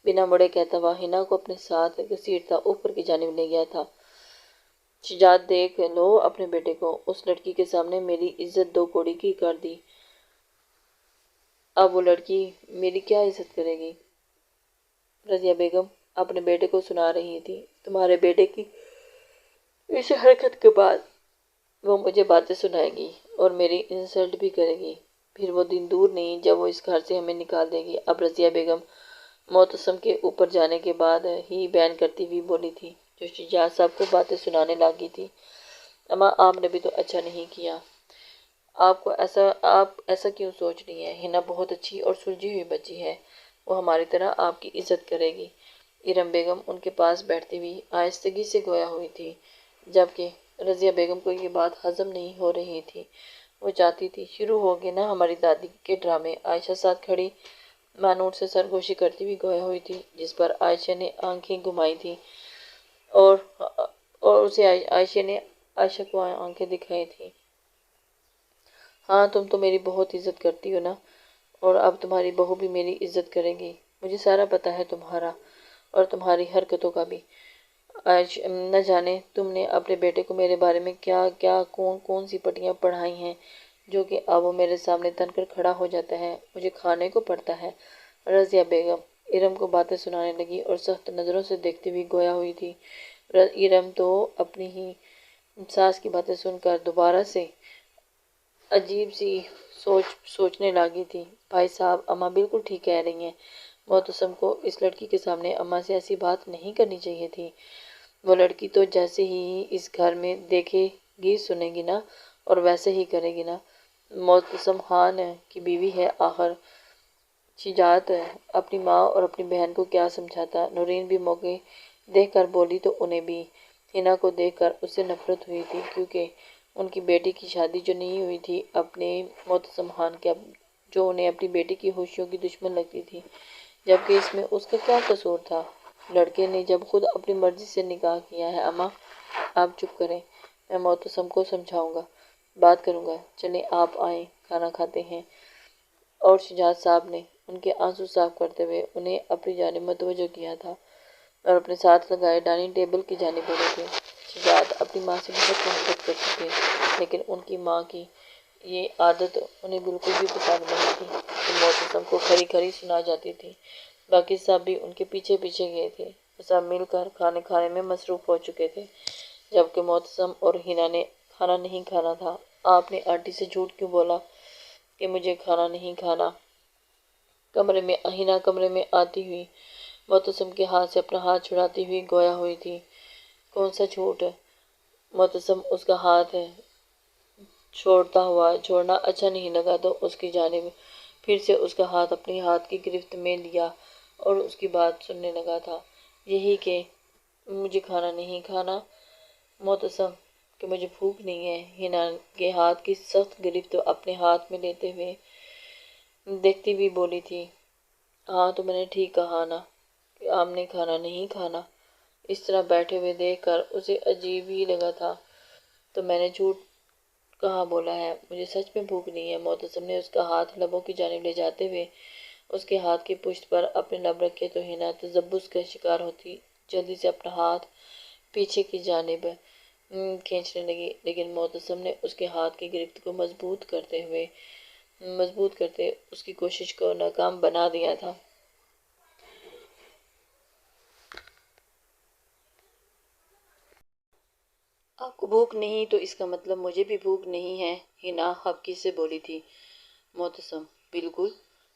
بنا مڑے کہتا ہوا ہنا کو اپنے ساتھ گھسیٹتا اوپر کی جانب لے گیا تھا۔ شجاعت دیکھ لو اپنے بیٹے کو، اس لڑکی کے سامنے میری عزت دو کوڑی کی کر دی، اب وہ لڑکی میری کیا عزت کرے گی؟ رضیہ بیگم اپنے بیٹے کو سنا رہی تھی، تمہارے بیٹے کی اس حرکت کے بعد وہ مجھے باتیں سنائے گی اور میری انسلٹ بھی کرے گی، پھر وہ دن دور نہیں جب وہ اس گھر سے ہمیں نکال دے گی۔ اب رضیہ بیگم معتصم کے اوپر جانے کے بعد ہی بیان کرتی ہوئی بولی تھی، جو شجاعت صاحب کو باتیں سنانے لگی تھی، اماں آپ نے بھی تو اچھا نہیں کیا، آپ ایسا کیوں سوچ رہی ہیں؟ ہنا بہت اچھی اور سلجھی ہوئی بچی ہے، وہ ہماری طرح آپ کی عزت کرے گی۔ ارم بیگم ان کے پاس بیٹھتی ہوئی آہستگی سے گویا ہوئی تھی، جبکہ رضیہ بیگم کو یہ بات ہضم نہیں ہو رہی تھی۔ وہ چاہتی تھی شروع ہو گئے نا ہماری دادی کے ڈرامے۔ عائشہ ساتھ کھڑی مانور سے سرگوشی کرتی ہوئی گویا ہوئی تھی، جس پر عائشہ نے آنکھیں گھمائی تھیں اور اسے عائشہ کو آنکھیں دکھائی تھیں۔ ہاں تم تو میری بہت عزت کرتی ہو نا، اور اب تمہاری بہو بھی میری عزت کرے گی۔ مجھے سارا پتہ ہے تمہارا اور تمہاری حرکتوں کا بھی۔ آج نہ جانے تم نے اپنے بیٹے کو میرے بارے میں کیا کیا کون سی پٹیاں پڑھائی ہیں جو کہ اب وہ میرے سامنے تن کر کھڑا ہو جاتا ہے، مجھے کھانے کو پڑتا ہے۔ رضیہ بیگم ارم کو باتیں سنانے لگی اور سخت نظروں سے دیکھتی ہوئی گویا ہوئی تھی۔ ارم تو اپنی ہی ساس کی باتیں سن کر دوبارہ سے عجیب سی سوچنے لگی تھی۔ بھائی صاحب، اماں بالکل ٹھیک کہہ رہی ہیں۔ معتصم کو اس لڑکی کے سامنے اماں سے ایسی بات نہیں کرنی چاہیے تھی۔ وہ لڑکی تو جیسے ہی اس گھر میں دیکھے گی سنے گی نا، اور ویسے ہی کرے گی نا۔ معتصم خان کی بیوی ہے آخر۔ شجاعت اپنی ماں اور اپنی بہن کو کیا سمجھاتا۔ نورین بھی موقع دیکھ کر بولی تو انہیں بھی حنا کو دیکھ کر اس سے نفرت ہوئی تھی، کیونکہ ان کی بیٹی کی شادی جو نہیں ہوئی تھی اپنے معتصم خان کے، جو انہیں اپنی بیٹی کی خوشیوں کی دشمن لگتی تھی، جبکہ اس میں اس کا کیا قصور تھا۔ لڑکے نے جب خود اپنی مرضی سے نکاح کیا ہے۔ اماں آپ چپ کریں، میں معتصم کو سمجھاؤں گا، بات کروں گا۔ چلیں آپ آئیں، کھانا کھاتے ہیں۔ اور شجاعت صاحب نے ان کے آنسو صاف کرتے ہوئے انہیں اپنی جانب متوجہ کیا تھا اور اپنے ساتھ لگائے ڈائننگ ٹیبل کی جانب بڑھے تھے۔ شجاعت اپنی ماں سے بہت محبت کرتے تھے، لیکن ان کی ماں کی یہ عادت انہیں بالکل بھی پسند نہیں تھی کہ معتصم کو کھری کھری سنا جاتی تھی۔ باقی سب بھی ان کے پیچھے پیچھے گئے تھے۔ وہ سب مل کر کھانے کھانے میں مصروف ہو چکے تھے، جبکہ معتصم اور حنا نے کھانا نہیں کھانا تھا۔ آپ نے آنٹی سے جھوٹ کیوں بولا کہ مجھے کھانا نہیں کھانا؟ حنا کمرے میں آتی ہوئی معتصم کے ہاتھ سے اپنا ہاتھ چھڑاتی ہوئی گویا ہوئی تھی۔ کون سا جھوٹ؟ معتصم اس کا ہاتھ چھوڑنا اچھا نہیں لگا تو اس کی جانب پھر سے اس کا ہاتھ اپنی ہاتھ کی گرفت میں لیا اور اس کی بات سننے لگا تھا۔ یہی کہ مجھے کھانا نہیں کھانا، معتصم کہ مجھے بھوک نہیں ہے۔ حنا کے ہاتھ کی سخت گرفت اپنے ہاتھ میں لیتے ہوئے دیکھتی ہوئی بولی تھی، ہاں تو میں نے ٹھیک کہا نا کہ آپ نے کھانا نہیں کھانا۔ اس طرح بیٹھے ہوئے دیکھ کر اسے عجیب ہی لگا تھا، تو میں نے جھوٹ کہاں بولا ہے؟ مجھے سچ میں بھوک نہیں ہے۔ معتصم نے اس کا ہاتھ لبوں کی جانب لے جاتے ہوئے اس کے ہاتھ کی پشت پر اپنے لب رکھے تو حنا تذبذب کا شکار ہوتی جلدی سے اپنا ہاتھ پیچھے کی جانب کھینچنے لگی، لیکن معتصم نے اس کے ہاتھ کی گرفت کو مضبوط کرتے اس کی کوشش کو ناکام بنا دیا تھا۔ آپ کو بھوک نہیں تو اس کا مطلب مجھے بھی بھوک نہیں ہے، حنا خفگی سے بولی تھی۔ معتصم بالکل،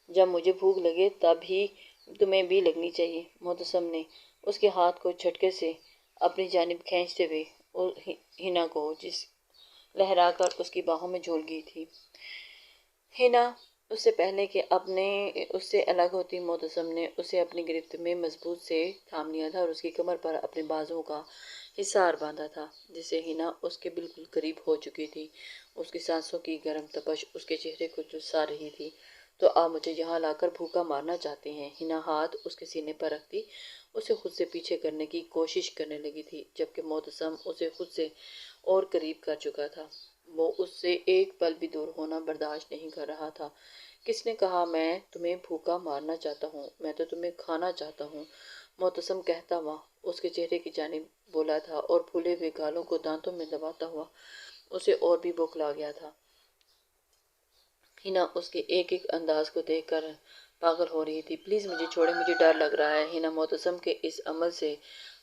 جب مجھے بھوک لگے تب ہی تمہیں بھی لگنی چاہیے۔ معتصم نے اس کے ہاتھ کو جھٹکے سے اپنی جانب کھینچتے ہوئے حنا کو لہرا کر اس کی باہوں میں جھول گئی تھی۔ حنا اس سے پہلے کہ اس سے الگ ہوتی، معتصم نے اسے اپنی گرفت میں مضبوط سے تھام لیا تھا اور اس کی کمر پر اپنے بازوؤں کا حصار باندھا تھا، جس سے حنا اس کے بالکل قریب ہو چکی تھی۔ اس کی سانسوں کی گرم تپش اس کے چہرے کو جھلسا رہی تھی۔ تو آپ مجھے یہاں لا کر بھوکا مارنا چاہتے ہیں؟ حنا ہاتھ اس کے سینے پر رکھتی اسے خود سے پیچھے کرنے کی کوشش کرنے لگی تھی، جبکہ معتصم اسے خود سے اور قریب کر چکا تھا۔ وہ اس سے ایک پل بھی دور ہونا برداشت نہیں کر رہا تھا۔ کس نے کہا میں تمہیں بھوکا مارنا چاہتا ہوں؟ میں تو تمہیں کھانا چاہتا ہوں، معتصم کہتا ہوا اس کے چہرے کی جانب بولا تھا اور پھولے ہوئے گالوں کو دانتوں میں دباتا ہوا اسے اور بھی بوکھلا گیا تھا۔ حنا اس کے ایک ایک انداز کو دیکھ کر پاگل ہو رہی تھی۔ پلیز مجھے چھوڑیں، مجھے ڈر لگ رہا ہے۔ حنا معتصم کے اس عمل سے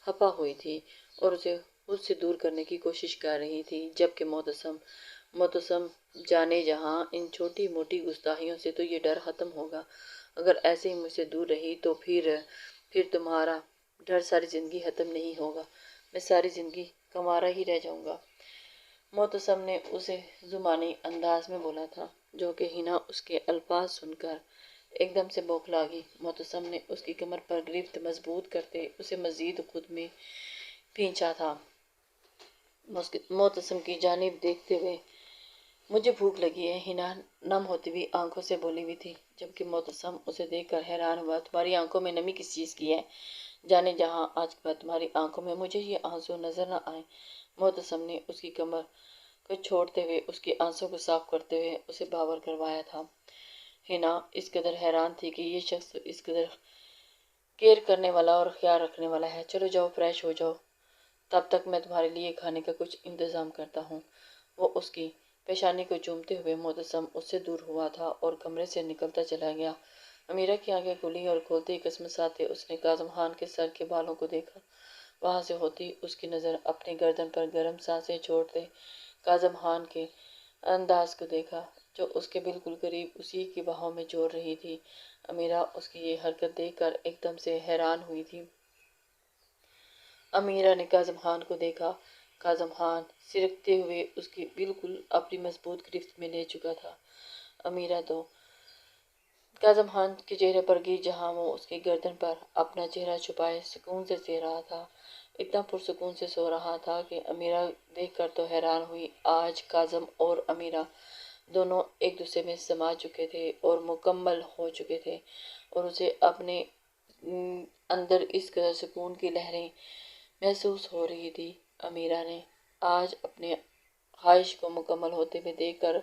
خفا ہوئی تھی اور اسے خود سے دور کرنے کی کوشش کر رہی تھی، جبکہ معتصم جانے جہاں ان چھوٹی موٹی گستاخیوں سے تو یہ ڈر ختم ہوگا۔ اگر ایسے ہی مجھ سے دور رہی تو پھر تمہارا ڈر ساری زندگی ختم نہیں ہوگا، میں ساری زندگی کنوارا ہی رہ جاؤں گا۔ معتصم نے اسے زمانی انداز میں بولا تھا، جو کہ حنا اس کے الفاظ سن کر ایک دم سے بوکھلا گئی۔ معتصم نے اس کی کمر پر گرفت مضبوط کرتے اسے مزید خود میں کھینچا تھا۔ معتصم کی جانب دیکھتے ہوئے مجھے بھوک لگی ہے، حنا نم ہوتی ہوئی آنکھوں سے بولی ہوئی تھی، جبکہ معتصم اسے دیکھ کر حیران ہوا۔ تمہاری آنکھوں میں نمی کس چیز کی ہے؟ جانے جہاں آج کے بعد تمہاری آنکھوں میں مجھے یہ آنسو نظر نہ آئیں۔ معتصم نے اس کی کمر کو چھوڑتے ہوئے اس کے آنسو کو صاف کرتے ہوئے اسے باور کروایا تھا۔ ہنا اس قدر حیران تھی کہ یہ شخص اس قدر کیئر کرنے والا اور خیال رکھنے والا ہے۔ چلو جاؤ، فریش ہو جاؤ، تب تک میں تمہارے لیے کھانے کا کچھ انتظام کرتا ہوں۔ وہ اس کی پیشانی کو چومتے ہوئے مبتسم اس سے دور ہوا تھا اور کمرے سے نکلتا چلا گیا۔ امیرہ کی آنکھیں کھلی اور کھولتے ہی کسمساتے اس نے کاظم خان کے سر کے بالوں کو دیکھا۔ وہاں سے ہوتی اس کی نظر اپنی گردن پر گرم سانسیں چھوڑتے کاظم خان کے انداز کو دیکھا، جو اس کے بالکل قریب اسی کی باہوں میں جوڑ رہی تھی۔ امیرہ اس کی یہ حرکت دیکھ کر ایک دم سے حیران ہوئی تھی۔ امیرہ نے کاظم خان کو دیکھا۔ کاظم خان سرکتے ہوئے اس کی بالکل اپنی مضبوط گرفت میں لے چکا تھا۔ امیرہ تو کاظم خان کے چہرے پر گری جہاں وہ اس کی گردن پر اپنا چہرہ چھپائے سکون سے سو رہا تھا، اتنا پرسکون سے سو رہا تھا کہ امیرہ دیکھ کر تو حیران ہوئی۔ آج کاظم اور امیرہ دونوں ایک دوسرے میں سما چکے تھے اور مکمل ہو چکے تھے، اور اسے اپنے اندر اس قدر سکون کی لہریں محسوس ہو رہی تھی۔ امیرہ نے آج اپنے خواہش کو مکمل ہوتے ہوئے دیکھ کر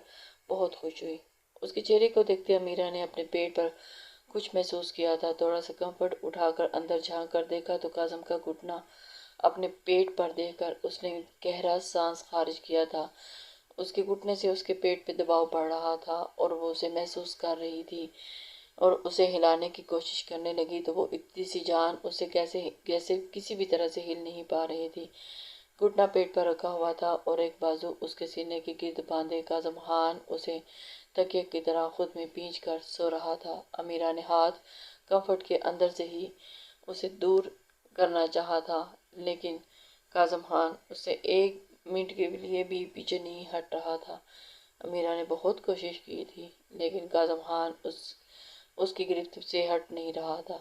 بہت خوش ہوئی۔ اس کے چہرے کو دیکھتے امیرہ نے اپنے پیٹ پر کچھ محسوس کیا تھا۔ تھوڑا سا کمفرٹ اٹھا کر اندر جھانک کر دیکھا تو کاظم کا گھٹنا اپنے پیٹ پر دیکھ کر اس نے گہرا سانس خارج کیا تھا۔ اس کے گھٹنے سے اس کے پیٹ پہ دباؤ پڑ رہا تھا اور وہ اسے محسوس کر رہی تھی اور اسے ہلانے کی کوشش کرنے لگی تو وہ اتنی سی جان اسے کیسے کسی بھی طرح سے ہل نہیں پا رہی تھی۔ گھٹنا پیٹ پر رکھا ہوا تھا اور ایک بازو اس کے سینے کے گرد باندھے کاظم خان اسے تکیے کی طرح خود میں پینچ کر سو رہا تھا۔ امیرہ نے ہاتھ کمفرٹ کے اندر سے ہی اسے دور کرنا چاہا تھا، لیکن کاظم خان اس سے ایک منٹ کے لیے بھی پیچھے نہیں ہٹ رہا تھا۔ امیرہ نے بہت کوشش کی تھی، لیکن کاظم خان اس کی گرفت سے ہٹ نہیں رہا تھا۔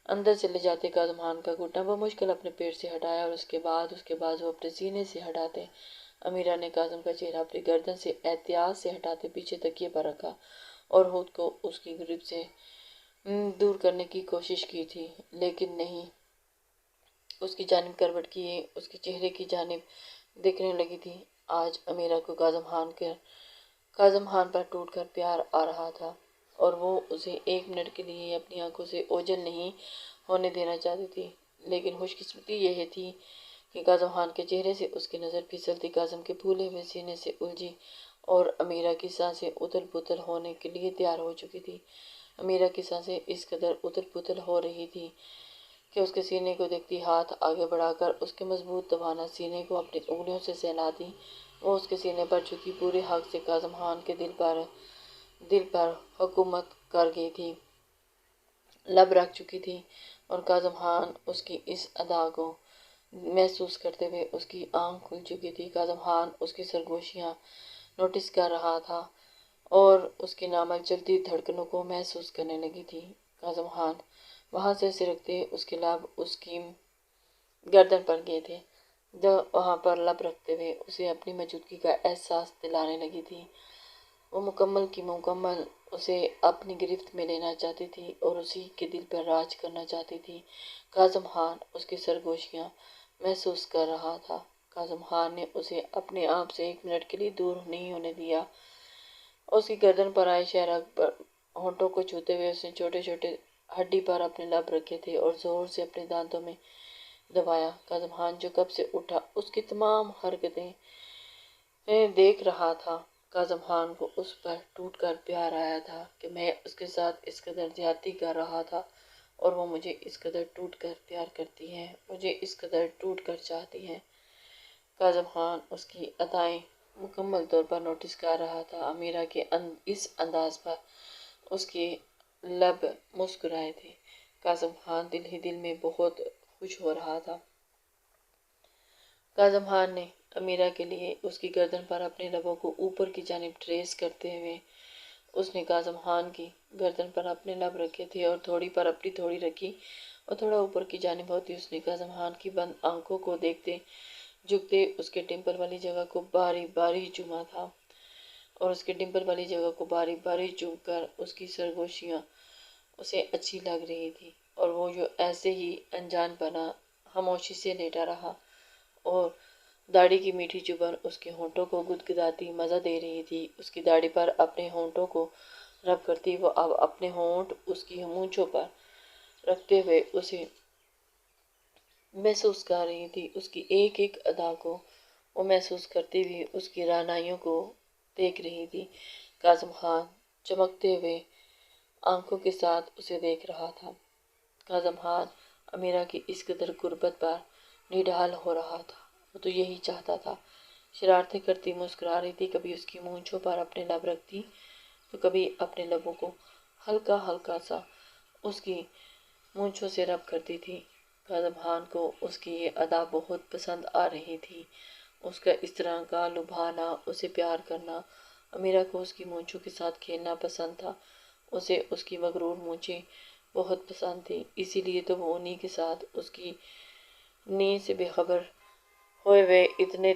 اندر چلے جاتے کاظم خان کا گھٹنا بمشکل اپنے پیٹ سے ہٹایا اور اس کے بعد اس کے بازو اپنے سینے سے ہٹاتے امیرہ نے کاظم کا چہرہ اپنی گردن سے احتیاط سے ہٹاتے پیچھے تکیے پر رکھا اور خود کو اس کی گرفت سے دور کرنے کی کوشش کی تھی، لیکن نہیں۔ اس کی جانب کروٹ کیے اس کے چہرے کی جانب دیکھنے لگی تھی۔ آج امیرہ کو کاظم خان پر ٹوٹ کر پیار آ رہا تھا اور وہ اسے ایک منٹ کے لیے اپنی آنکھوں سے اوجھل نہیں ہونے دینا چاہتی تھی، لیکن خوش قسمتی یہ تھی کہ کاظم خان کے چہرے سے اس کی نظر پھسلتی کاظم کے پھولے ہوئے سینے سے الجھی اور امیرہ کی سانسیں اتھل پتھل ہونے کے لیے تیار ہو چکی تھی۔ امیرہ کی سانسیں اس قدر اتھل پتھل ہو رہی تھی کہ اس کے سینے کو دیکھتی ہاتھ آگے بڑھا کر اس کے مضبوط توانا سینے کو اپنی انگلیوں سے سہلاتی وہ اس کے سینے پر جھکی پورے حق سے کاظم خان کے دل پر حکومت کر گئی تھی، لب رکھ چکی تھی، اور کاظم خان اس کی اس ادا کو محسوس کرتے ہوئے اس کی آنکھ کھل چکی تھی۔ کاظم خان اس کی سرگوشیاں نوٹس کر رہا تھا اور اس کی نامل چلتی دھڑکنوں کو محسوس کرنے لگی تھی۔ کاظم خان وہاں سے سرکتے اس کے لب اس کی گردن پر گئے تھے، جو وہاں پر لب رکھتے ہوئے اسے اپنی موجودگی کا احساس دلانے لگی تھی۔ وہ مکمل کی مکمل اسے اپنی گرفت میں لینا چاہتی تھی اور اسی کے دل پر راج کرنا چاہتی تھی۔ کاظم خان اس کی سرگوشیاں محسوس کر رہا تھا۔ کاظم خان نے اسے اپنے آپ سے ایک منٹ کے لیے دور نہیں ہونے دیا۔ اس کی گردن پر آئے شہرگ پر ہونٹوں کو چھوتے ہوئے اس نے چھوٹے چھوٹے ہڈی پر اپنے لب رکھے تھے اور زور سے اپنے دانتوں میں دبایا۔ کاظم خان جو کب سے اٹھا اس کی تمام حرکتیں دیکھ رہا تھا۔ کاظم خان کو اس پر ٹوٹ کر پیار آیا تھا کہ میں اس کے ساتھ اس قدر زیادتی کر رہا تھا اور وہ مجھے اس قدر ٹوٹ کر پیار کرتی ہے، مجھے اس قدر ٹوٹ کر چاہتی ہے۔ کاظم خان اس کی ادائیں مکمل طور پر نوٹس کر رہا تھا۔ امیرہ کے اس انداز پر اس کے لب مسکرائے تھے۔ کاظم خان دل ہی دل میں بہت خوش ہو رہا تھا۔ کاظم خان نے امیرہ کے لیے اس کی گردن پر اپنے لبوں کو اوپر کی جانب ٹریس کرتے ہوئے اس نے کاظم خان کی گردن پر اپنے لب رکھے تھے اور تھوڑی پر اپنی تھوڑی رکھی اور تھوڑا اوپر کی جانب ہوتی اس نے کاظم خان کی بند آنکھوں کو دیکھتے جھکتے اس کے ڈمپل والی جگہ کو باری باری چوما تھا اور اس کے ڈمپل والی جگہ کو باری باری چوم کر اس کی سرگوشیاں اسے اچھی لگ رہی تھی اور وہ جو ایسے ہی انجان بنا خاموشی سے لیٹا رہا اور داڑھی کی میٹھی چبھن اس کے ہونٹوں کو گدگداتی مزہ دے رہی تھی۔ اس کی داڑھی پر اپنے ہونٹوں کو رب کرتی وہ اب اپنے ہونٹ اس کی مونچھوں پر رکھتے ہوئے اسے محسوس کر رہی تھی، اس کی ایک ایک ادا کو وہ محسوس کرتی ہوئی اس کی رعنائیوں کو دیکھ رہی تھی۔ کاظم خان چمکتے ہوئے آنکھوں کے ساتھ اسے دیکھ رہا تھا۔ کاظم خان امیرہ کی اس قدر قربت پر نڈھال ہو رہا تھا، وہ تو یہی چاہتا تھا۔ شرارتیں کرتی مسکرا رہی تھی، کبھی اس کی مونچھوں پر اپنے لب رکھتی تو کبھی اپنے لبوں کو ہلکا ہلکا سا اس کی مونچھوں سے رب کرتی تھی۔ کاظم خان کو اس کی یہ ادا بہت پسند آ رہی تھی، اس کا اس طرح کا لبھانا، اسے پیار کرنا۔ امیرہ کو اس کی مونچھوں کے ساتھ کھیلنا پسند تھا، اسے اس کی مغرور مونچھیں بہت پسند تھی، اسی لیے تو وہ انہی کے ساتھ اس کی نیند سے بے خبر ہوئے اتنے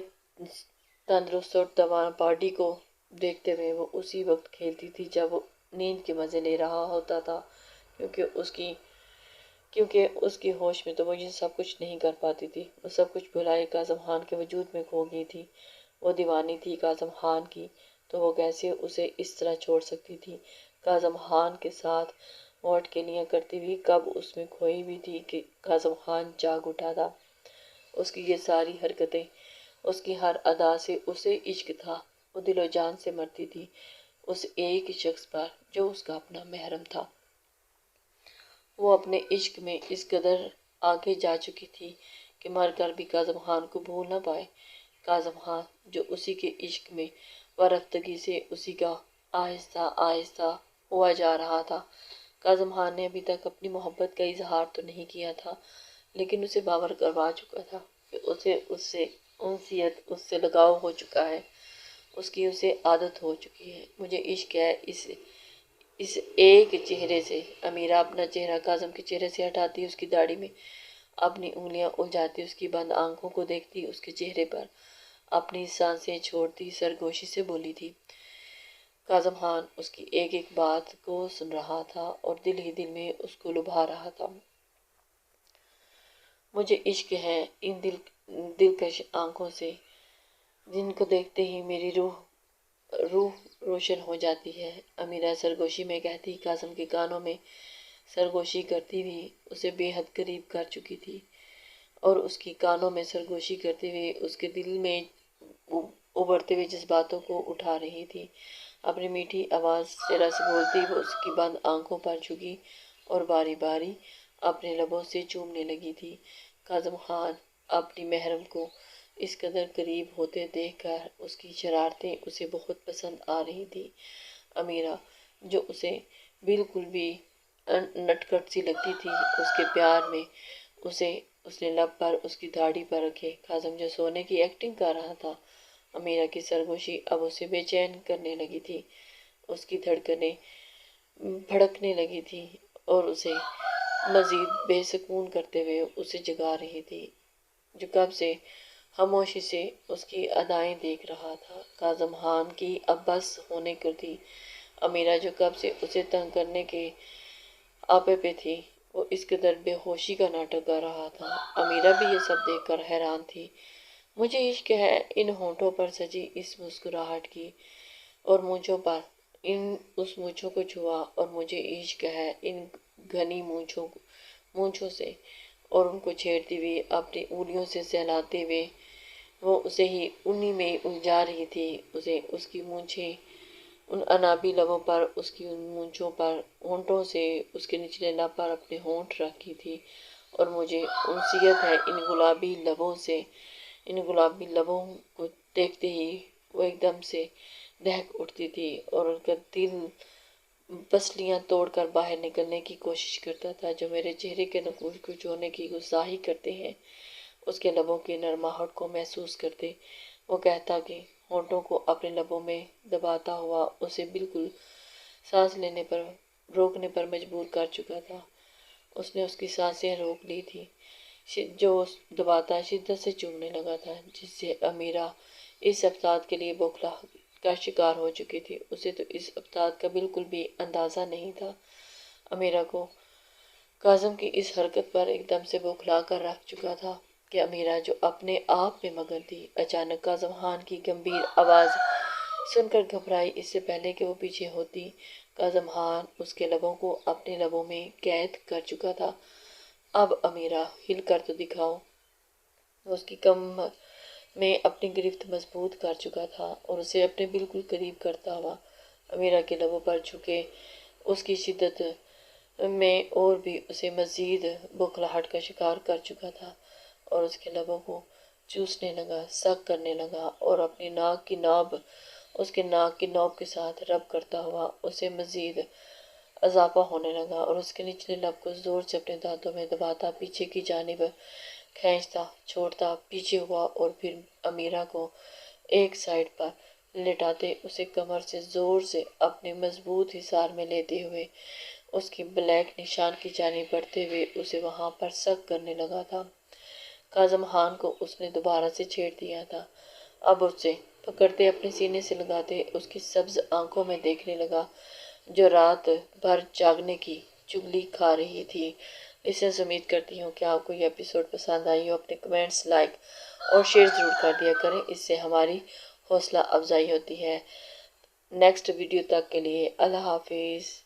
تندرست اور توانا باڈی کو دیکھتے ہوئے وہ اسی وقت کھیلتی تھی جب وہ نیند کے مزے لے رہا ہوتا تھا، کیونکہ اس کی ہوش میں تو وہ یہ سب کچھ نہیں کر پاتی تھی۔ وہ سب کچھ بھلائے کاظم خان کے وجود میں کھو گئی تھی، وہ دیوانی تھی کاظم خان کی، تو وہ کیسے اسے اس طرح چھوڑ سکتی تھی۔ کاظم خان کے ساتھ وہ اٹکلیاں کرتی ہوئی کب اس میں کھوئی بھی تھی کہ کاظم خان جاگ اٹھا تھا۔ اس کی یہ ساری حرکتیں، اس کی ہر ادا سے اسے عشق تھا، وہ دل و جان سے مرتی تھی اس ایک شخص پر جو اس کا اپنا محرم تھا۔ وہ اپنے عشق میں اس قدر آگے جا چکی تھی کہ مر کر بھی کاظم خان کو بھول نہ پائے۔ کاظم خان جو اسی کے عشق میں وارفتگی سے اسی کا آہستہ آہستہ ہوا جا رہا تھا۔ کاظم خان نے ابھی تک اپنی محبت کا اظہار تو نہیں کیا تھا، لیکن اسے باور کروا چکا تھا کہ اسے اس سے انسیت، اس سے لگاؤ ہو چکا ہے، اس کی اسے عادت ہو چکی ہے۔ مجھے عشق ہے اس ایک چہرے سے۔ امیرہ اپنا چہرہ کاظم کے چہرے سے ہٹاتی، اس کی داڑھی میں اپنی انگلیاں الجھاتی، اس کی بند آنکھوں کو دیکھتی، اس کے چہرے پر اپنی سانسیں چھوڑتی سرگوشی سے بولی تھی۔ کاظم خان اس کی ایک ایک بات کو سن رہا تھا اور دل ہی دل میں اس کو لبھا رہا تھا۔ مجھے عشق ہے ان دلکش آنکھوں سے، جن کو دیکھتے ہی میری روح روشن ہو جاتی ہے، امیرہ سرگوشی میں کہتی۔ کاظم کے کانوں میں سرگوشی کرتی ہوئی اسے بے حد قریب کر چکی تھی اور اس کی کانوں میں سرگوشی کرتے ہوئے اس کے دل میں ابھرتے ہوئے جذباتوں کو اٹھا رہی تھی۔ اپنی میٹھی آواز سے رس گھولتی وہ اس کی بند آنکھوں پر جھکی اور باری باری اپنے لبوں سے چومنے لگی تھی۔ کاظم خان اپنی محرم کو اس قدر قریب ہوتے دیکھ کر اس کی شرارتیں اسے بہت پسند آ رہی تھی۔ امیرہ جو اسے بالکل بھی نٹکھٹ سی لگتی تھی، اس کے پیار میں اس نے لب پر اس کی داڑھی پر رکھے۔ کاظم جو سونے کی ایکٹنگ کر رہا تھا، امیرہ کی سرگوشی اب اسے بے چین کرنے لگی تھی، اس کی دھڑکنیں بھڑکنے لگی تھی اور اسے مزید بے سکون کرتے ہوئے اسے جگا رہی تھی، جو کب سے خاموشی سے اس کی ادائیں دیکھ رہا تھا۔ کاظم خان کی اب بس ہونے کو تھی۔ امیرہ جو کب سے اسے تنگ کرنے کے آپے پہ تھی، وہ اس قدر بے ہوشی کا ناٹک کر رہا تھا۔ امیرہ بھی یہ سب دیکھ کر حیران تھی۔ مجھے عشق ہے ان ہونٹوں پر سجی اس مسکراہٹ کی، اور مونچھوں پر اس مونچھوں کو چھوا، اور مجھے عشق ہے ان گھنی مونچھوں سے، اور ان کو چھیڑتی ہوئی اپنی انگلیوں سے سہلاتے ہوئے وہ اسے ہی انہی میں الجھا رہی تھی۔ اسے اس کی مونچھیں ان انابی لبوں پر، اس کی ان مونچھوں پر، ہونٹوں سے اس کے نچلے لب پر اپنے ہونٹ رکھی تھی، اور مجھے انسیت ہے ان گلابی لبوں سے۔ ان گلابی لبوں کو دیکھتے ہی وہ ایک دم سے دہک اٹھتی تھی اور ان کا دل پسلیاں توڑ کر باہر نکلنے کی کوشش کرتا تھا، جو میرے چہرے کے نقوش کو چھونے کی گستاخی کرتے ہیں۔ اس کے لبوں کی نرماہٹ کو محسوس کرتے وہ کہتا کہ ہونٹوں کو اپنے لبوں میں دباتا ہوا اسے بالکل سانس روکنے پر مجبور کر چکا تھا۔ اس نے اس کی سانسیں روک لی تھی، جو دباتا شدت سے چومنے لگا تھا، جس سے امیرہ اس افتاد کے لیے بوکھلا کا شکار ہو چکی تھی۔ اسے تو اس افتاد کا بالکل بھی اندازہ نہیں تھا۔ امیرہ کو کاظم کی اس حرکت پر ایک دم سے بوکھلا کر رکھ چکا تھا کہ امیرہ جو اپنے آپ میں مگن تھی، اچانک کاظم خان کی گمبھیر آواز سن کر گھبرائی، اس سے پہلے کہ وہ پیچھے ہوتی کاظم خان اس کے لبوں کو اپنے لبوں میں قید کر چکا تھا۔ اب امیرہ ہل کر تو دکھاؤ۔ وہ اس کی کمر میں اپنی گرفت مضبوط کر چکا تھا اور اسے اپنے بالکل قریب کرتا ہوا امیرہ کے لبوں پر جھکے۔ اس کی شدت میں اور بھی اسے مزید بوکھلاہٹ کا شکار کر چکا تھا اور اس کے لبوں کو چوسنے لگا، سک کرنے لگا اور اپنی ناک کی نوب اس کے ناک کی نوب کے ساتھ رب کرتا ہوا اسے مزید اضافہ ہونے لگا اور اس کے نچلے لب کو زور سے اپنے دانتوں میں دباتا پیچھے کی جانب کھینچتا چھوڑتا پیچھے ہوا اور پھر امیرہ کو ایک سائیڈ پر لٹاتے اسے کمر سے زور سے اپنے مضبوط حصار میں لیتے ہوئے اس کی بلیک نشان کی جانب بڑھتے ہوئے اسے وہاں پر سک کرنے لگا تھا۔ کاظم خان کو اس نے دوبارہ سے چھیڑ دیا تھا۔ اب اسے پکڑتے اپنے سینے سے لگاتے اس کی سبز آنکھوں میں دیکھنے لگا جو رات بھر جاگنے کی چغلی کھا رہی تھی۔ لسنرز، امید کرتی ہوں کہ آپ کو یہ ایپیسوڈ پسند آئی ہو۔ اپنے کمنٹس لائک اور شیئر ضرور کر دیا کریں، اس سے ہماری حوصلہ افزائی ہوتی ہے۔ نیکسٹ ویڈیو تک کے لیے اللہ حافظ۔